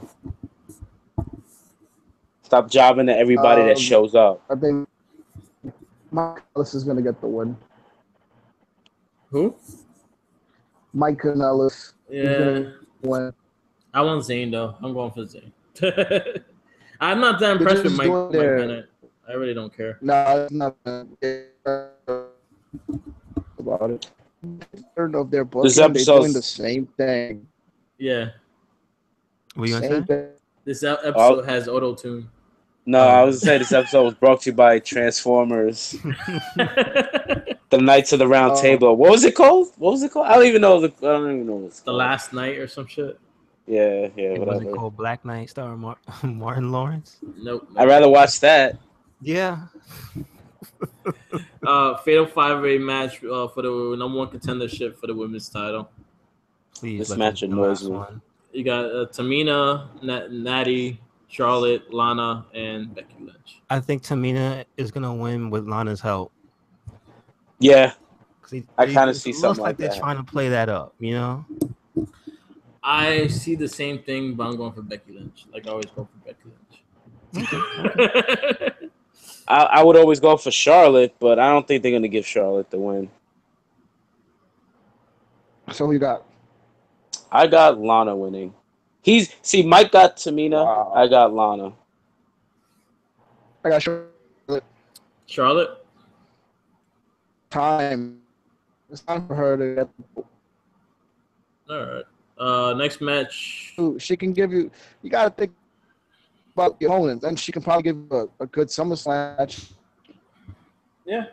Stop jobbing to everybody that shows up. I think Mike Kanellis is going to get the win. Who? Mike Kanellis. Yeah. Win. I want Zayn, though. I'm going for Zayn. I'm not that impressed with Mike Bennett. I really don't care. No, it's not about it. Third of their booking, they're doing the same thing. Yeah. What are you going to say? This episode has auto-tune. No, I was going to say this episode was brought to you by Transformers. The Knights of the Round Table. What was it called? I don't even know. I don't even know what it's called. The Last Night or some shit. Yeah, it whatever. wasn't called Black Knight starring Martin Lawrence? Nope. I'd rather watch that. Yeah. Fatal 5-way match for the number one contendership for the women's title. Please. This match annoys me. You got Tamina, Natty, Charlotte, Lana, and Becky Lynch. I think Tamina is gonna win with Lana's help. Yeah, I kind of It see looks something like like they're that. trying to play that up, you know. I see the same thing, but I'm going for Becky Lynch. Like I always go for Becky Lynch. Okay. I would always go for Charlotte, but I don't think they're gonna give Charlotte the win. So who you got? I got Lana winning. Mike got Tamina. I Wow. got Lana. I got Charlotte. Charlotte. Time. It's time for her to get. All right. Next match. She can give you. You got to think about your opponents, and she can probably give you a good SummerSlam match. Yeah.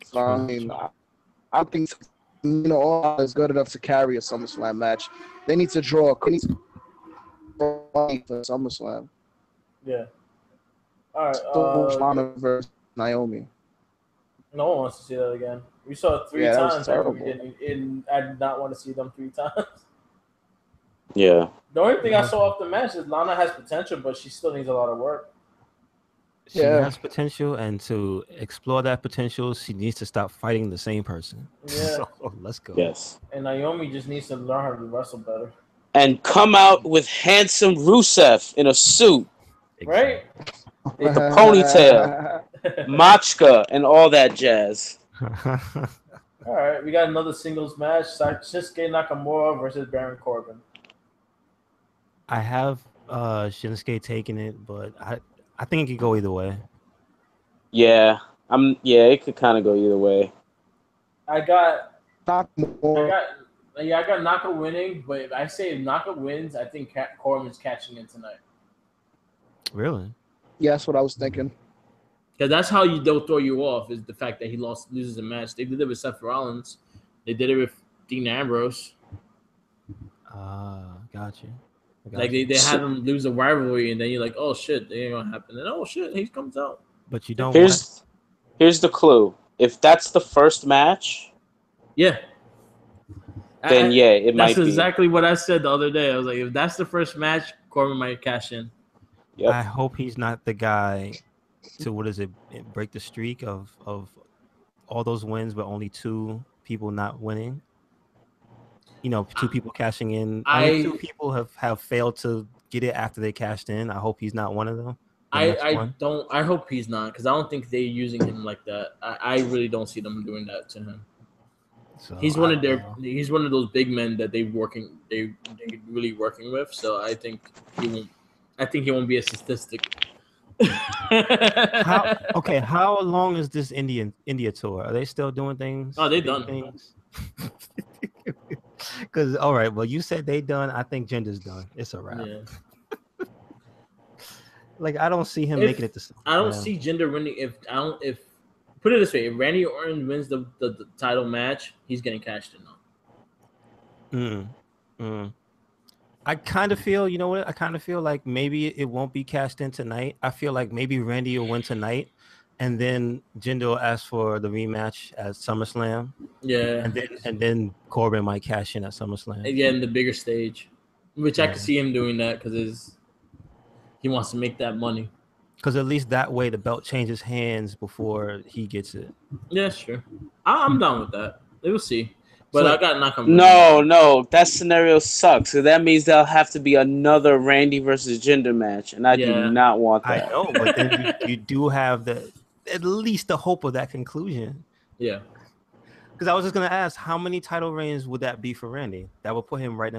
So, I mean, I think all is good enough to carry a SummerSlam match. They need to draw money for SummerSlam. Yeah. All right. So Lana versus Naomi. No one wants to see that again. We saw it 3 Yeah, that was times. After we terrible. didn't. I did not want to see them 3 times. Yeah. The only thing I saw off the match is Lana has potential, but she still needs a lot of work. She has potential, and to explore that potential, she needs to stop fighting the same person. Yeah. So, let's go. Yes. And Naomi just needs to learn how to wrestle better. And come out with handsome Rusev in a suit. Right? With the ponytail, Machka, and all that jazz. All right, we got another singles match: Shinsuke Nakamura versus Baron Corbin. I have Shinsuke taking it, but I think it could go either way. Yeah, it could kind of go either way. I got Nakamura. I got Naka winning, but if I say if Naka wins, I think Corbin's catching it tonight. Really? Yeah, that's what I was thinking. Because that's how they'll throw you off is the fact that he loses a match. They did it with Seth Rollins. They did it with Dean Ambrose. Gotcha. Like they had him lose a rivalry, and then you're like, oh shit, they ain't gonna happen. And oh shit, he comes out. But you don't. Here's the clue. If that's the first match, yeah, then it might be. That's exactly what I said the other day. I was like, if that's the first match, Corbin might cash in. Yep. I hope he's not the guy to break the streak of all those wins, but only 2 people not winning. 2 people cashing in. Only 2 people have failed to get it after they cashed in. I hope he's not one of them. I hope he's not, because I don't think they're using him like that. I really don't see them doing that to him. So he's one of those big men that they really working with. So I think he won't be a statistic. How long is this India tour? Are they still doing things? Oh, they done things. Because all right, well, you said they done. I think Jinder's done. It's a wrap. Yeah. Like I don't see him making it to. I don't see Jinder winning. If put it this way, if Randy Orton wins the title match, he's getting cashed in now. I kind of feel, you know what? I kind of feel like maybe it won't be cashed in tonight. I feel like maybe Randy will win tonight, and then Jinder will ask for the rematch at SummerSlam. Yeah, and then Corbin might cash in at SummerSlam. Yeah, in the bigger stage, which I could see him doing that because he wants to make that money. Because at least that way the belt changes hands before he gets it. Yeah, sure. I'm down with that. We'll see. But I got Nakamura. No, that scenario sucks. So that means there'll have to be another Randy versus Jinder match, and I do not want that. I know, but then you do have at least the hope of that conclusion. Yeah. Because I was just gonna ask, how many title reigns would that be for Randy? That would put him right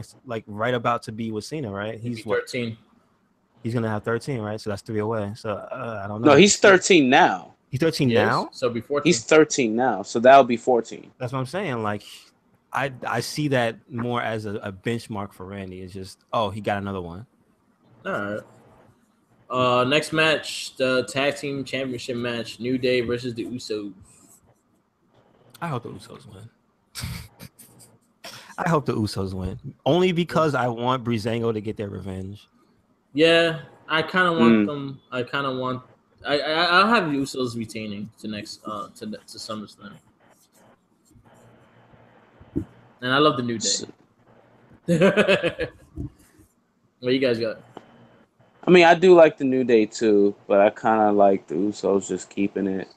about to be with Cena, right? He's 13. He's gonna have 13, right? So that's 3 away. So I don't know. No, he's 13 now. He's 13 now. So be 14. He's 13 now, so that'll be 14. That's what I'm saying. Like, I see that more as a benchmark for Randy. It's just, he got another one. All right. Next match, the tag team championship match: New Day versus the Usos. I hope the Usos win. I hope the Usos win. Only because I want Breezango to get their revenge. Yeah, I kind of want them. I'll have the Usos retaining to SummerSlam. And I love the New Day. What you guys got? I mean, I do like the New Day too, but I kind of like the Usos just keeping it.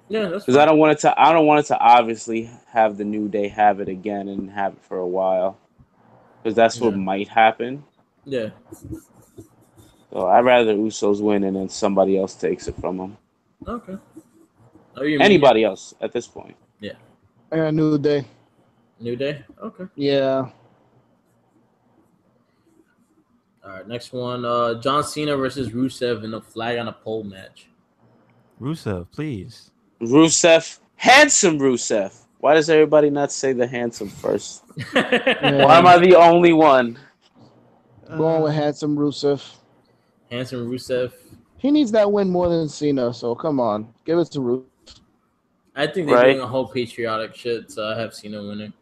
Yeah, that's because I don't want it to. I don't want it to obviously have the New Day have it again and have it for a while, because that's what might happen. Yeah. So I'd rather the Usos win and then somebody else takes it from them. Okay. Anybody else at this point? Yeah. I got New Day. New Day. Okay. Yeah. All right. Next one. John Cena versus Rusev in a flag on a pole match. Rusev, please. Rusev, handsome Rusev. Why does everybody not say the handsome first? Why am I the only one? Going with handsome Rusev. Handsome Rusev. He needs that win more than Cena, so come on. Give it to Rusev. I think they're doing a whole patriotic shit, so I have Cena winning.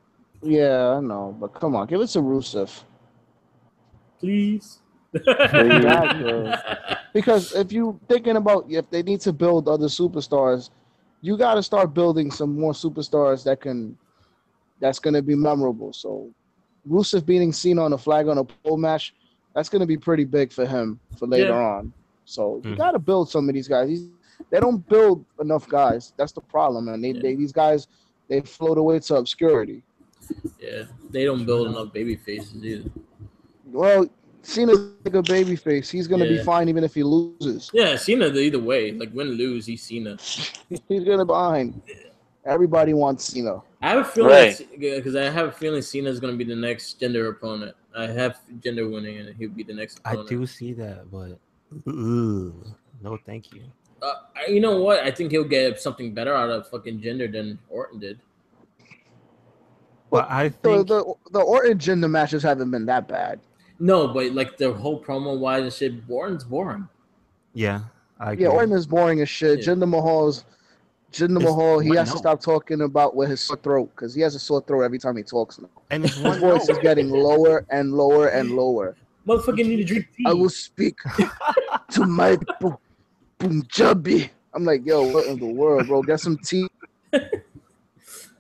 Yeah, I know, but come on. Give it to Rusev. Please. Because if you thinking about if they need to build other superstars, you got to start building some more superstars that's going to be memorable. So Rusev beating Cena on a flag on a pole match, that's going to be pretty big for him for later on. So you got to build some of these guys. They don't build enough guys. That's the problem, and these guys they float away to obscurity. Yeah, they don't build enough baby faces either. Well, Cena's like a baby face. He's gonna be fine even if he loses. Yeah, Cena either way. Like win or lose, he's Cena. He's gonna be fine. Everybody wants Cena. I have a feeling because I have a feeling Cena is gonna be the next gender opponent. I have gender winning, and he'll be the next opponent. I do see that, but no, thank you. You know what? I think he'll get something better out of fucking gender than Orton did. Well, I think the Orton gender matches haven't been that bad. No, but like the whole promo wise and shit, Orton's boring. Yeah, I agree. Orton is boring as shit. Yeah. Jinder Mahal, he has to stop talking about with his sore throat because he has a sore throat every time he talks now. And his voice is getting lower and lower and lower. Motherfucking need to drink tea. I will speak to my Punjabi. I'm like, yo, what in the world, bro? Get some tea.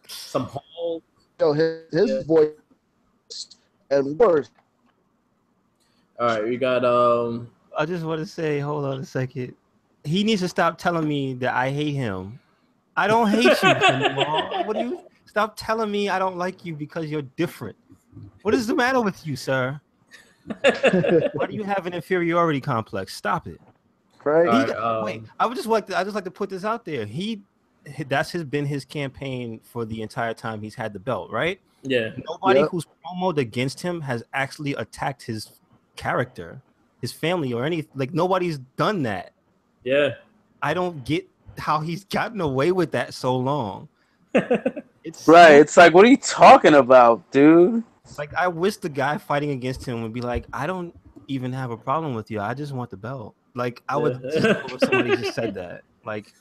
Some whole. Yo, his voice and worse. All right, we got. I just want to say, hold on a second. He needs to stop telling me that I hate him. I don't hate you anymore. What do you stop telling me I don't like you because you're different? What is the matter with you, sir? Why do you have an inferiority complex? Stop it. Right. Wait, I just like to put this out there. That's been his campaign for the entire time he's had the belt, right? Yeah. Nobody who's promoted against him has actually attacked his character, his family, or nobody's done that. Yeah. I don't get how he's gotten away with that so long. It's like, what are you talking about, dude? Like, I wish the guy fighting against him would be like, I don't even have a problem with you. I just want the belt. Like, I would just if somebody just said that. Like,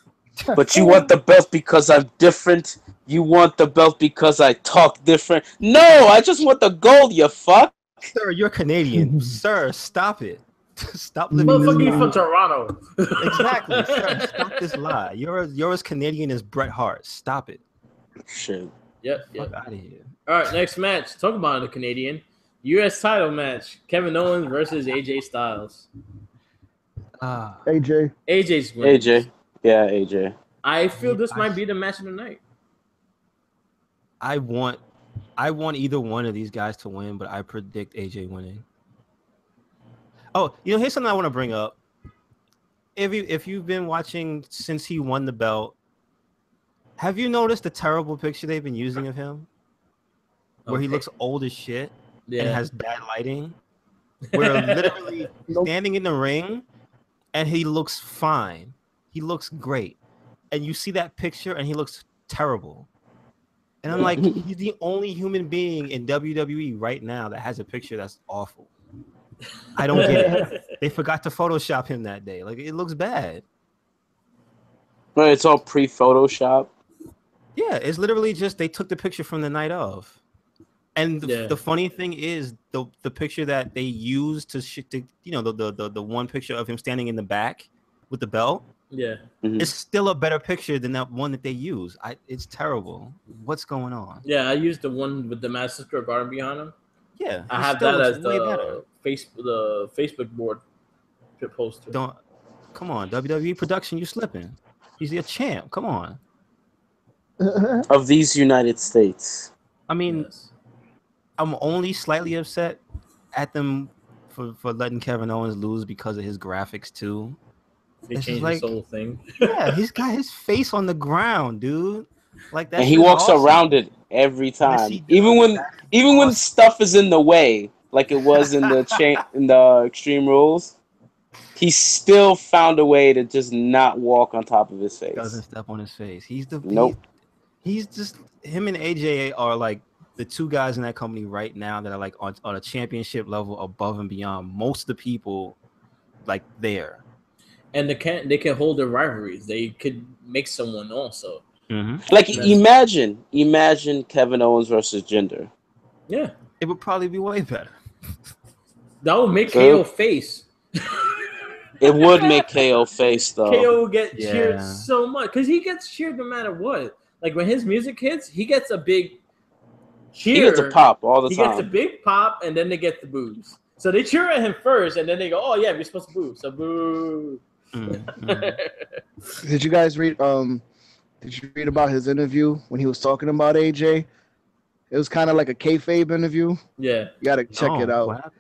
but you want the belt because I'm different. You want the belt because I talk different. No, I just want the gold, you fuck. Sir, you're Canadian. Sir, stop it. Stop living. Motherfucker, from Toronto. Exactly. Sir, stop this lie. You're as Canadian as Bret Hart. Stop it. Shit. Yep. Fuck out of here. All right, next match. Talk about the Canadian U.S. title match: Kevin Owens versus AJ Styles. AJ's winning. AJ. Yeah, AJ. I feel this might be the match of the night. I want either one of these guys to win, but I predict AJ winning. Oh, here's something I want to bring up. If you've been watching since he won the belt, have you noticed the terrible picture they've been using of him? Where he looks old as shit and has bad lighting? Where literally standing in the ring and he looks fine. He looks great. And you see that picture and he looks terrible. And I'm like, he's the only human being in WWE right now that has a picture that's awful. I don't get it. They forgot to Photoshop him that day. Like, it looks bad. But it's all pre-Photoshop. Yeah, it's literally just they took the picture from the night of. And the funny thing is the picture that they used the one picture of him standing in the back with the belt. Yeah. Mm-hmm. It's still a better picture than that one that they use. It's terrible. What's going on? Yeah, I used the one with the Madison Square Garden behind him. Yeah, I he have still that looks as way better. the Facebook board poster. Don't come on, WWE production, you slipping. He's your champ. Come on. Of these United States. I mean, Yes. I'm only slightly upset at them for letting Kevin Owens lose because of his graphics too. They It's just changed like, this whole thing. yeah, he's got his face on the ground, dude. Like that And shit he is walks awesome. around it every Yes, time. he does. Even when That is when awesome. stuff is in the way, like it was in the in the Extreme Rules, he still found a way to just not walk on top of his face. Doesn't step on his face. Nope. He's just him and AJ are like the two guys in that company right now that are like on a championship level above and beyond most of the people like there. And they can hold their rivalries. They could make someone also. Mm-hmm. Like That's- imagine Kevin Owens versus Jinder. Yeah, It would probably be way better. that would make So- KO face. It would make KO face though. KO will get cheered Yeah. so much because he gets cheered no matter what. Like when his music hits, he gets a big cheer. He gets a pop all the He time. gets a big pop, and then they get the boos. So they cheer at him first, and then they go, "Oh yeah, we're supposed to boo." So boo. Mm-hmm. Did you guys read? Did you read about his interview when he was talking about AJ? It was kind of like a kayfabe interview. Yeah. You gotta check it What out. happened?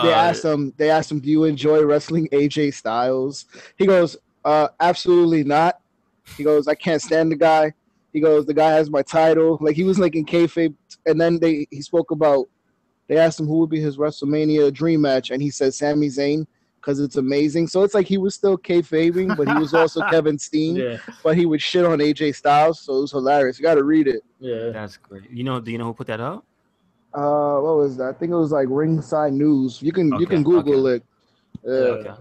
They asked him. They asked him, "Do you enjoy wrestling AJ Styles?" He goes, "Absolutely not." He goes, "I can't stand the guy." He goes, "The guy has my title." Like he was like in kayfabe, and then he spoke about. They asked him who would be his WrestleMania dream match, and he said Sami Zayn because it's amazing. So it's like he was still kayfabing, but he was also Kevin Steen. Yeah. But he would shit on AJ Styles, so it was hilarious. You got to read it. Yeah. That's great. Do you know who put that up? What was that? I think it was like Ringside News. You can Google it. Okay.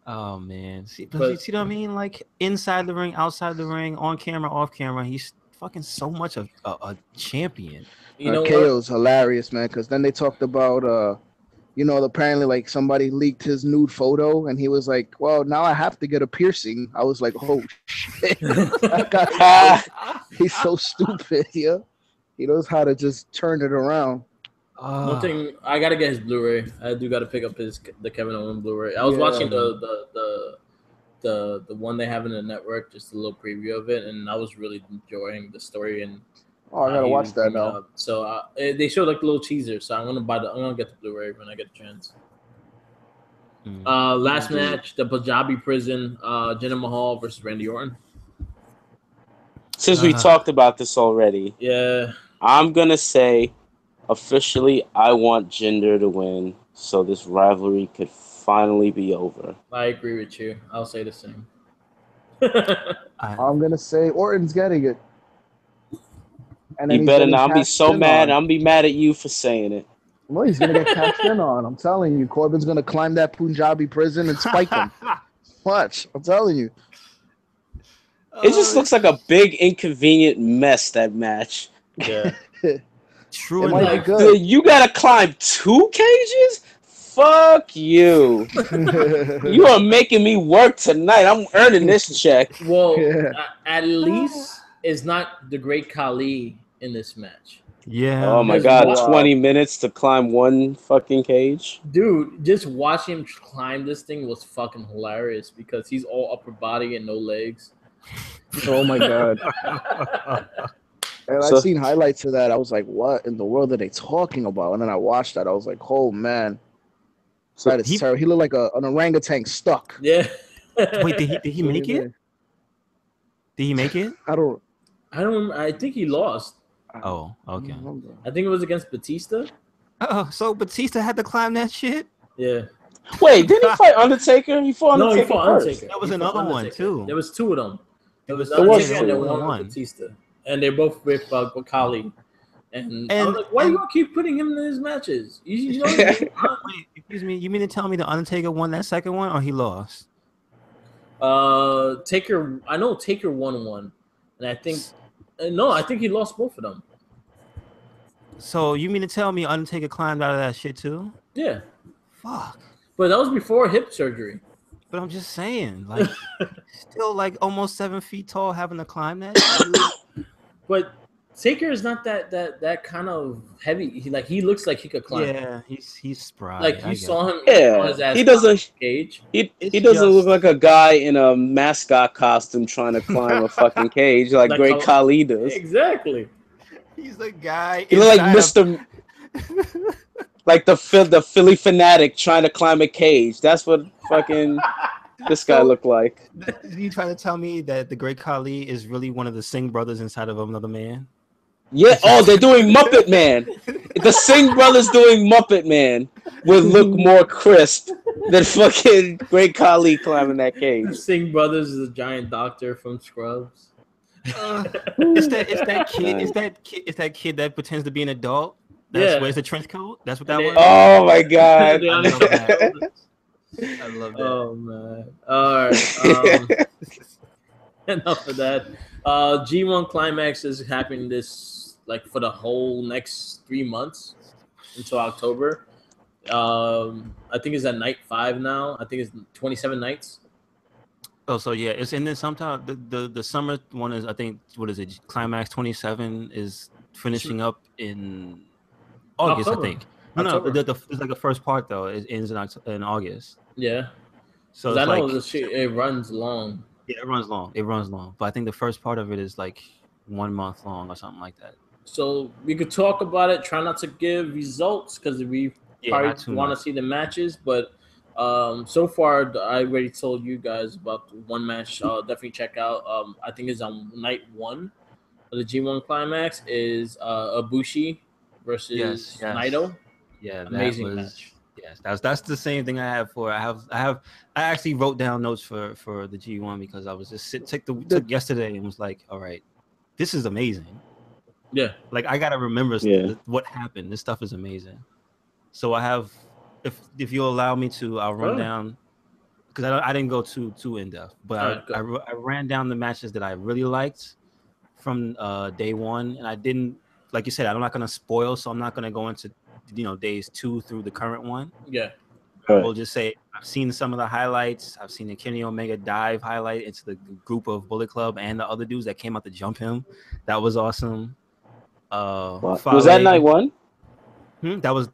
Oh man, see But- what I mean? Like inside the ring, outside the ring, on camera, off camera, he's fucking so much a champion. You know what? KO's hilarious, man. Because then they talked about apparently like somebody leaked his nude photo, and he was like, "Well, now I have to get a piercing." I was like, "Oh shit!" That guy, he's so stupid. Yeah, he knows how to just turn it around. One thing, I gotta get his Blu-ray. I do gotta pick up the Kevin Owens Blu-ray. I was watching the one they have in the network, just a little preview of it, and I was really enjoying the story. And Oh, I gotta watch that now. So they showed like a little teaser. So I'm gonna get the Blu-ray when I get a chance. Last match, the Punjabi Prison, Jinder Mahal versus Randy Orton. Since we talked about this already, Yeah, I'm gonna say officially I want Jinder to win so this rivalry could finally be over. I agree with you. I'll say the same. I'm gonna say Orton's getting it. And then You he's better getting not. I'm be cashed so in mad. on. I'm be mad at you for saying it. Well, he's gonna get cashed in on. I'm telling you, Corbin's gonna climb that Punjabi prison and spike him. Watch, I'm telling you. It just looks like a big inconvenient mess, that match. Yeah. True It might be enough. good. Dude, you gotta climb 2 cages? Fuck you. You are making me work tonight. I'm earning this check. Well, Yeah. at least it's not the Great Khali in this match. Yeah. Oh my Just god, watch- 20 minutes to climb 1 fucking cage? Dude, just watching him climb this thing was fucking hilarious because he's all upper body and no legs. Oh my god. And So- I've seen highlights of that. I was like, what in the world are they talking about? And then I watched that. I was like, oh man. So That is terrible. He looked like an orangutan stuck. Yeah. Wait, did he make it? Did he make it? I don't I think he lost. Oh, okay. remember. I think it was against Batista. Oh, so Batista had to climb that shit? Yeah. Wait, didn't he fight Undertaker? He fought No, he Undertaker fought first. Undertaker. There was He fought another one, Undertaker. too. There was 2 of them. There was There was Undertaker and then two. one with Batista. And they're both with Khali. And I was And- like, why you and- gonna keep putting him in his matches? You know, Wait, excuse me. You mean to tell me the Undertaker won that second one or he lost? Taker. I know Taker won one, and I think no, I think he lost both of them. So you mean to tell me Undertaker climbed out of that shit too? Yeah, Fuck. but that was before hip surgery. But I'm just saying, like, still like almost 7 feet tall, having to climb that. Dude. But Taker is not that kind of heavy. He looks like he could climb. Yeah, he's spry. Like you saw him. Yeah, his ass he doesn't. cage. He doesn't look like a guy in a mascot costume trying to climb a fucking cage like Great Khali does. Exactly. He's the guy. He look like Mr. like the Philly fanatic trying to climb a cage. That's what fucking this guy looked like. You trying to tell me that the Great Khali is really one of the Singh brothers inside of another man? Yeah. Oh, they're doing Muppet Man. The Singh brothers doing Muppet Man would look more crisp than fucking Great Khali climbing that cage. The Singh brothers is a giant doctor from Scrubs. It's that kid that pretends to be an adult. Wears the trench coat. That's what that was. Oh my god! I love that. Oh man! All right. Enough of that. G1 Climax is happening for the whole next 3 months until October. I think it's at night 5 now. I think it's 27 nights. Oh, so yeah, it's and then sometime the summer one is, I think, what is it? Climax 27 is finishing up in August, October. I think. No, it's like the first part though. It ends in August. Yeah. So I know it runs long. Yeah, it runs long. But I think the first part of it is like 1 month long or something like that. So we could talk about it. Try not to give results because we probably want to see the matches. But so far, I already told you guys about one match. Definitely check out. I think it's on night 1 of the G1 Climax is Ibushi versus Naito. Yeah, amazing match. Yes, that's the same thing I have for. I actually wrote down notes for the G1 because I was just took yesterday and was like, all right, this is amazing. Yeah, like I gotta remember what happened. This stuff is amazing. So I have, if you'll allow me to, I'll run down because I didn't go too in depth, but I ran down the matches that I really liked from day 1, and I didn't, like you said, I'm not gonna spoil, so I'm not gonna go into days 2 through the current one. Yeah. We'll just say I've seen some of the highlights. I've seen the Kenny Omega dive highlight into the group of Bullet Club and the other dudes that came out to jump him. That was awesome. Was that night 1? That was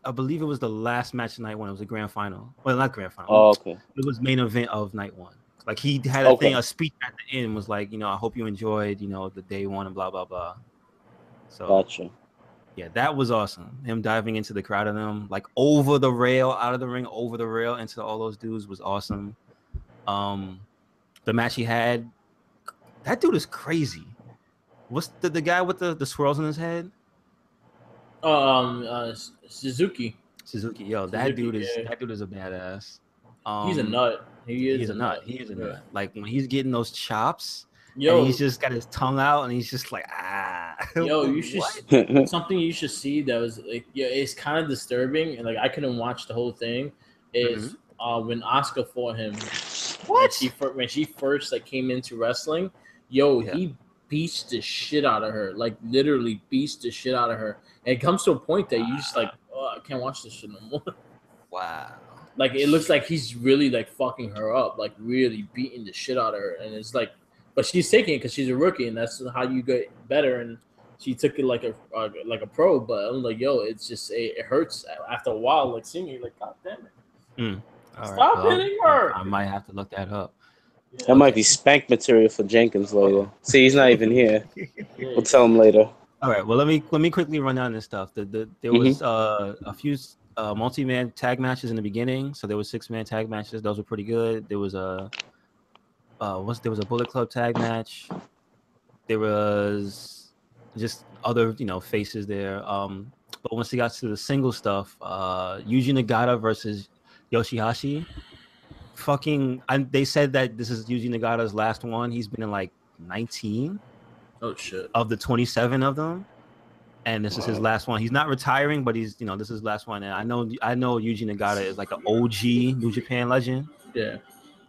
I believe it was the last match of night 1. It was a grand final. Well, not grand final. Oh, okay. It was main event of night 1. Like he had a speech at the end was like, I hope you enjoyed, the day 1 and blah blah blah. So gotcha. Yeah, that was awesome. Him diving into the crowd of them, like over the rail, out of the ring, over the rail, into all those dudes was awesome. The match he had, that dude is crazy. What's the guy with the swirls in his head? Suzuki. Yo, that dude is a badass. He's a nut. He's a nut. Like when he's getting those chops. And he's just got his tongue out, and he's just like, Yo, you should something you should see that was like, it's kind of disturbing, and like I couldn't watch the whole thing. Is when Asuka fought him. What? When she first like came into wrestling, he beats the shit out of her, like literally beats the shit out of her. And it comes to a point that you just like, I can't watch this shit no more. Wow. Like it looks like he's really like fucking her up, like really beating the shit out of her, and it's like. But she's taking it because she's a rookie, and that's how you get better. And she took it like a pro. But I'm like, it's just it hurts after a while. Like seeing it, like God damn it, stop hitting her. I might have to look that up. That might be spank material for Jenkins later. See, he's not even here. We'll tell him later. All right. Well, let me quickly run down this stuff. There was a few multi-man tag matches in the beginning. So there was 6-man tag matches. Those were pretty good. There was a Bullet Club tag match. There was just other faces there. But once he got to the single stuff, Yuji Nagata versus Yoshihashi. They said that this is Yuji Nagata's last one. He's been in like 19. Oh shit. Of the 27 of them, and this is his last one. He's not retiring, but he's this is his last one. And I know Yuji Nagata is like an OG New Japan legend. Yeah.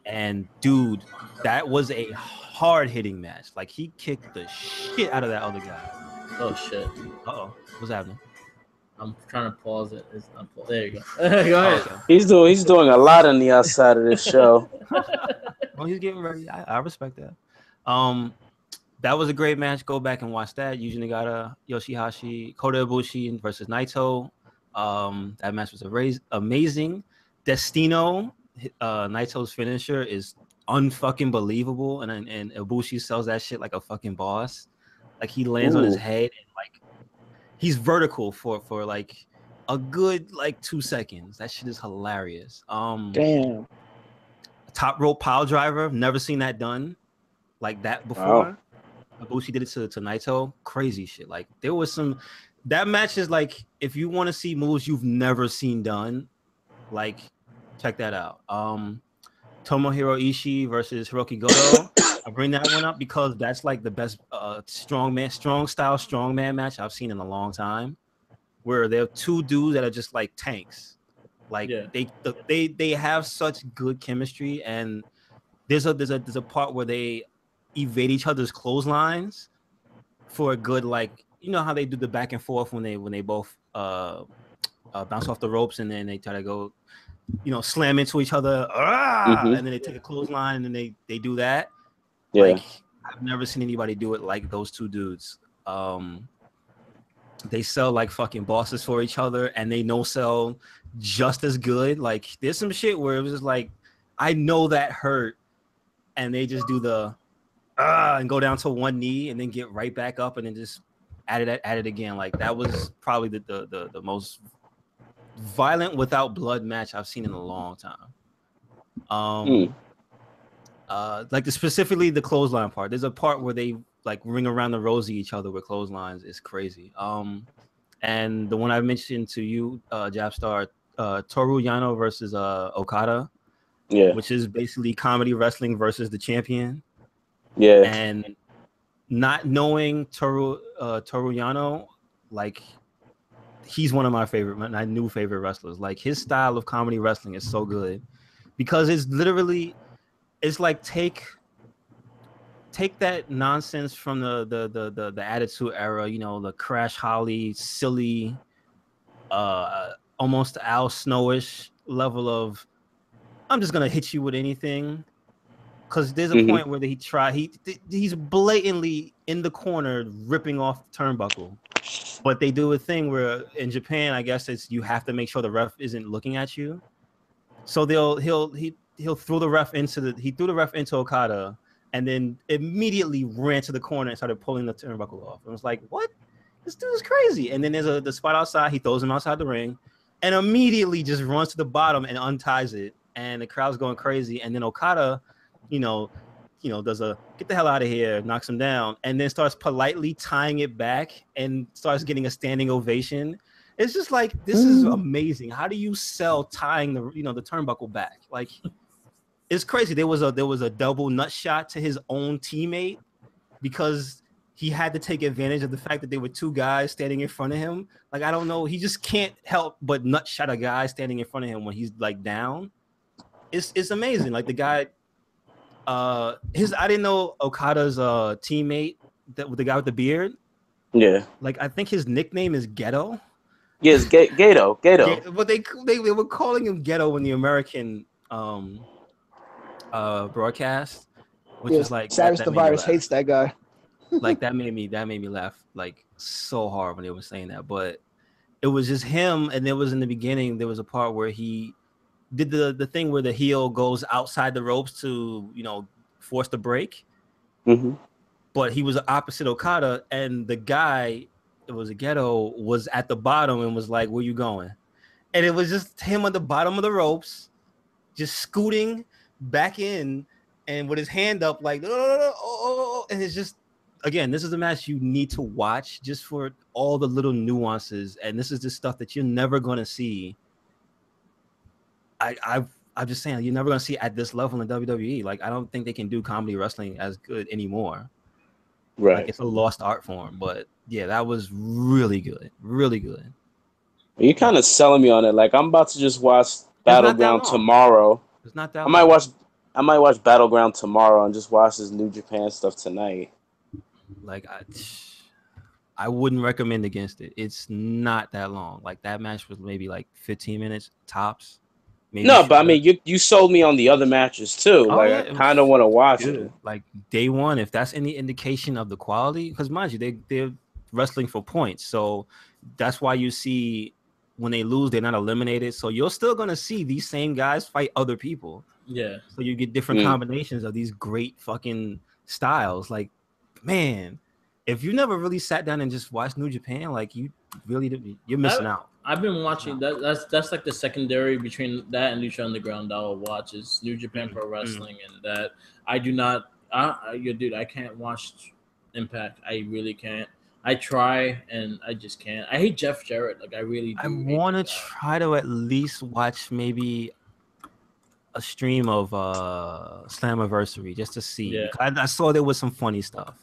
And dude, that was a hard-hitting match. Like he kicked the shit out of that other guy. Oh shit. What's happening? I'm trying to pause it. There you go. Go ahead. Okay. He's doing a lot on the outside of this show. Well, he's getting ready. I respect that. that was a great match. Go back and watch that. Yuji Nagata, Yoshihashi, Kota Ibushi versus Naito. That match was amazing. Destino, Naito's finisher is unfucking believable, and Ibushi sells that shit like a fucking boss. Like he lands on his head and like he's vertical for like a good like 2 seconds. That shit is hilarious. Damn. Top rope pile driver, never seen that done like that before. Ibushi did it to Naito. Crazy shit. Like there was some. That match is like if you want to see moves you've never seen done, like check that out. Tomohiro Ishii versus Hiroki Goto. I bring that one up because that's like the best strong style strongman match I've seen in a long time. Where there are two dudes that are just like tanks. Like they have such good chemistry, and there's a part where they evade each other's clotheslines for a good, like, you know how they do the back and forth when they both bounce off the ropes and then they try to go, you know, slam into each other, and then they take a clothesline and then they do that. Like I've never seen anybody do it like those two dudes. They sell like fucking bosses for each other, and they no sell just as good. Like there's some shit where it was just like, I know that hurt, and they just do the and go down to one knee and then get right back up and then just at it again. Like that was probably the most violent without blood match I've seen in a long time. Like specifically the clothesline part. There's a part where they like ring around the rosy each other with clotheslines. It's crazy. And the one I mentioned to you, Japstar, Toru Yano versus Okada, which is basically comedy wrestling versus the champion. And not knowing Toru Yano, like he's one of my new favorite wrestlers. Like his style of comedy wrestling is so good because it's like take that nonsense from the Attitude Era, you know, the Crash Holly, silly, almost Al Snowish level of I'm just gonna hit you with anything. Because there's a point where he's blatantly in the corner ripping off the turnbuckle, but they do a thing where in Japan, I guess it's you have to make sure the ref isn't looking at you. So he'll throw the ref threw the ref into Okada, and then immediately ran to the corner and started pulling the turnbuckle off. And it was like, what? This dude is crazy. And then there's the spot outside. He throws him outside the ring, and immediately just runs to the bottom and unties it. And the crowd's going crazy. And then Okada, you know, does a get the hell out of here, knocks him down, and then starts politely tying it back and starts getting a standing ovation. It's just like, this is amazing. How do you sell tying the turnbuckle back? Like, it's crazy. There was a double nut shot to his own teammate because he had to take advantage of the fact that there were two guys standing in front of him. Like, I don't know. He just can't help but nut shot a guy standing in front of him when he's like down. It's amazing. Like the guy, I didn't know Okada's teammate, the guy with the beard. Yeah. Like I think his nickname is Ghetto. Yes, Gato. But they were calling him Ghetto in the American broadcast, which is like Cyrus the Virus hates that guy. Like that made me laugh like so hard when they were saying that. But it was just him, and there was in the beginning there was a part where he did the thing where the heel goes outside the ropes to, you know, force the break. But he was opposite Okada, and the guy, it was a Ghetto, was at the bottom and was like, where you going? And it was just him at the bottom of the ropes, just scooting back in and with his hand up like, oh. And it's just, again, this is a match you need to watch just for all the little nuances. And this is the stuff that you're never going to see. I'm just saying, you're never going to see at this level in WWE. Like, I don't think they can do comedy wrestling as good anymore. Right. Like, it's a lost art form. But, yeah, that was really good. Really good. You're kind of selling me on it. Like, I'm about to just watch Battleground tomorrow. It's not that long. I might watch Battleground tomorrow and just watch this New Japan stuff tonight. Like, I wouldn't recommend against it. It's not that long. Like, that match was maybe like 15 minutes tops. Maybe No, but I shorter. mean, you sold me on the other matches too. Oh, Like yeah, I it kind of was want to watch good. it. Like day one, if that's any indication of the quality, because mind you, they're wrestling for points, so that's why you see when they lose, they're not eliminated. So you're still gonna see these same guys fight other people. Yeah. So you get different combinations of these great fucking styles. Like, man, if you never really sat down and just watched New Japan, like you're missing out. I've been watching that. That's like the secondary between that and Lucha Underground that I'll watch is New Japan Pro Wrestling, and that I do not. Dude, I can't watch Impact. I really can't. I try and I just can't. I hate Jeff Jarrett. Like I really do. I want to try to at least watch maybe a stream of Slammiversary just to see. Yeah. I saw there was some funny stuff.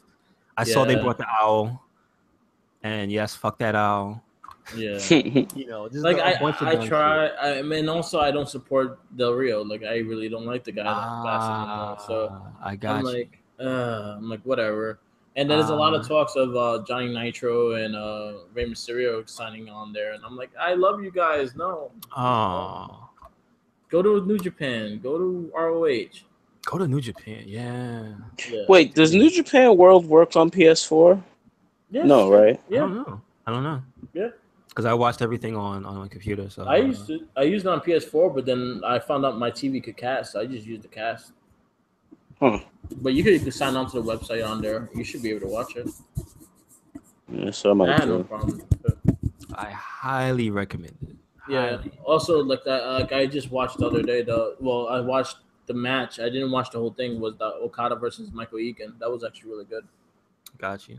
I saw they brought the owl, and yes, fuck that owl. Yeah. You know, just like a bunch of I dumb try. shit. I mean, also I don't support Del Rio. Like I really don't like the guy that's bashing him now. So I got I'm like whatever. And then there's a lot of talks of Johnny Nitro and Rey Mysterio signing on there, and I'm like, I love you guys. No. Go to New Japan. Go to ROH. Go to New Japan. Yeah. Wait, does New Japan World work on PS4? Yeah, no, sure. right? Yeah. I don't know. Yeah. Because I watched everything on my computer. So I used it on PS4, but then I found out my TV could cast, so I just used the cast. But you could sign on to the website on there. You should be able to watch it. Yeah, so I might I had no problem. I highly recommend it. Yeah. Also, like that, I just watched the other day. I watched the match. I didn't watch the whole thing. Was the Okada versus Michael Egan? That was actually really good. Got you.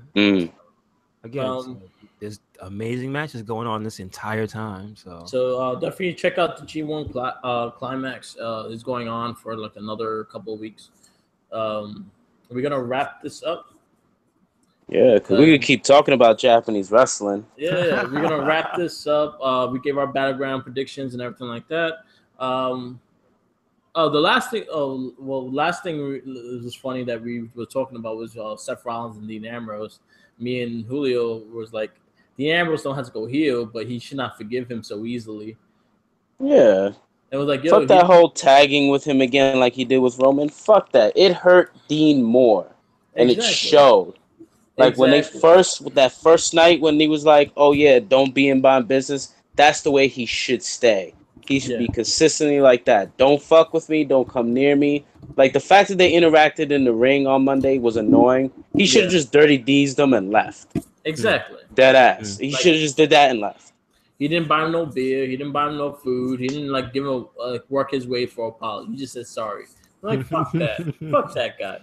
Again, So there's amazing matches going on this entire time. So definitely check out the G1 Climax. Is going on for like another couple of weeks. We're gonna wrap this up. Yeah, because we could keep talking about Japanese wrestling. Yeah, we're gonna wrap this up. We gave our battleground predictions and everything like that. The last thing. Last thing was funny that we were talking about was Seth Rollins and Dean Ambrose. Me and Julio was like, Dean Ambrose don't have to go heel, but he should not forgive him so easily. Yeah. It was like, fuck that whole tagging with him again like he did with Roman. Fuck that. It hurt Dean more, and it showed. Like when that first night when he was like, "Oh yeah, don't be in my business." That's the way he should stay. He should be consistently like that. Don't fuck with me. Don't come near me. Like the fact that they interacted in the ring on Monday was annoying. He should have just dirty D's them and left. Exactly. Dead ass. He should have just did that and left. He didn't buy him no beer. He didn't buy him no food. He didn't like give him work his way for a apology. He just said sorry. I'm like fuck that. Fuck that guy.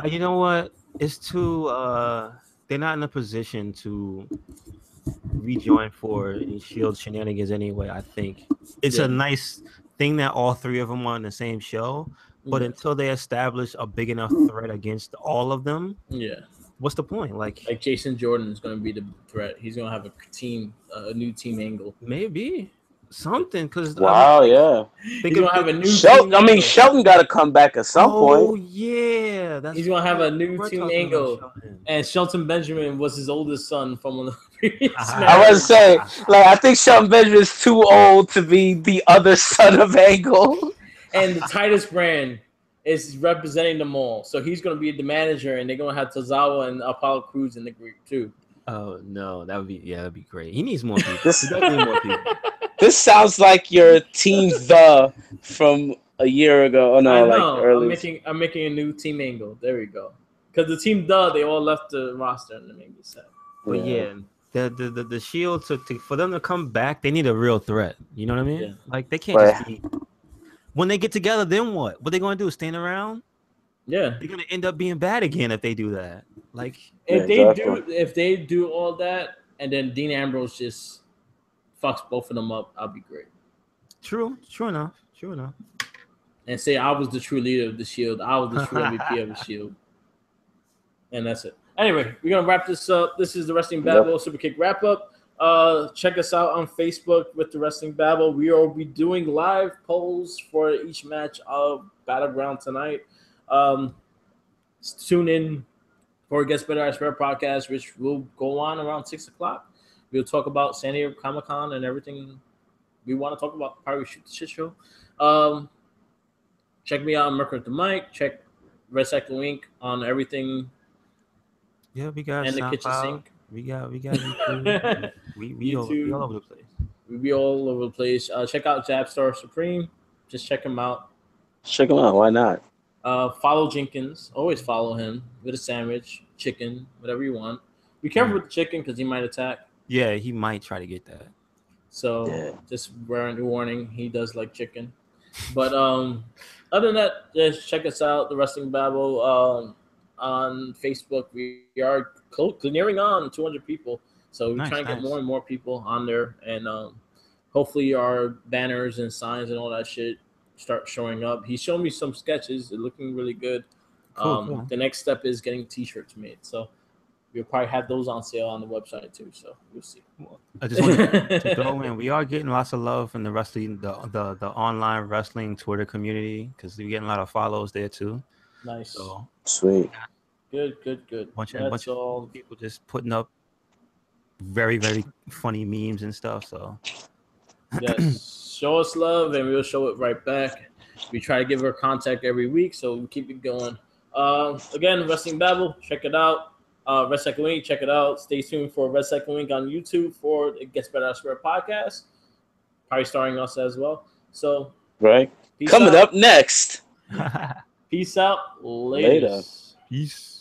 You know what? It's too. They're not in a position to rejoin for Shield shenanigans anyway. I think it's a nice thing that all three of them are on the same show, but until they establish a big enough threat against all of them, what's the point? Like Jason Jordan is going to be the threat. He's going to have a new team angle. Maybe something because he's gonna have a new. Shelton got to come back at some point. Oh yeah, he's gonna have a new team angle. And Shelton Benjamin was his oldest son from one of the previous. I was say, like, I think Shelton Benjamin is too old to be the other son of Angle. And the Titus brand is representing them all, so he's gonna be the manager, and they're gonna have Tozawa and Apollo Crews in the group too. Oh no, that'd be great. He needs more people. He definitely more people. This sounds like your team from a year ago. Oh no, like early. I'm making a new team angle. There we go. Because the team they all left the roster and they made me sad. But the Shield for them to come back, they need a real threat. You know what I mean? Yeah. Like they can't just be. When they get together, then what? What they gonna do? Stand around? Yeah, they're gonna end up being bad again if they do that. Like if they do all that, and then Dean Ambrose just fucks both of them up, I'll be great. True enough. And say I was the true leader of the Shield. I was the true MVP of the Shield. And that's it. Anyway, we're gonna wrap this up. This is the Wrestling Babble Superkick wrap up. Check us out on Facebook with the Wrestling Babble. We will be doing live polls for each match of Battleground tonight. Tune in for Gets Better I Swear podcast, which will go on around 6:00. We'll talk about San Diego Comic-Con and everything we want to talk about, probably shoot the shit show. Check me out on Mercury with the Mic. Check Red Cycle Inc. on everything. Yeah, we got And the kitchen SoundCloud. sink. We got YouTube. we all over the place. We be all over the place. Check out Jabstar Supreme. Just check him out. Check them out. Why not? Follow Jenkins. Always follow him with a sandwich, chicken, whatever you want. Be careful with the chicken because he might attack. Yeah, he might try to get that. So just warning, he does like chicken. But other than that, just check us out, the Wrestling Babble on Facebook. We are nearing on 200 people, so we're trying to get more and more people on there, and hopefully our banners and signs and all that shit start showing up. He showed me some sketches; they're looking really good. Cool. The next step is getting T-shirts made, so we'll probably have those on sale on the website too. So we'll see. I just want to throw in. We are getting lots of love from the wrestling, the online wrestling Twitter community, because we're getting a lot of follows there too. Nice. So sweet. Good. Bunch of people just putting up very, very funny memes and stuff. So yes, show us love and we'll show it right back. We try to give her contact every week, so we keep it going. Again, Wrestling Babble, check it out. Red Cycle Inc., check it out. Stay tuned for Red Cycle Inc. on YouTube for It Gets Better Elsewhere podcast. Probably starring us as well. So, right. Coming out. Up next. Peace out. Later. Peace.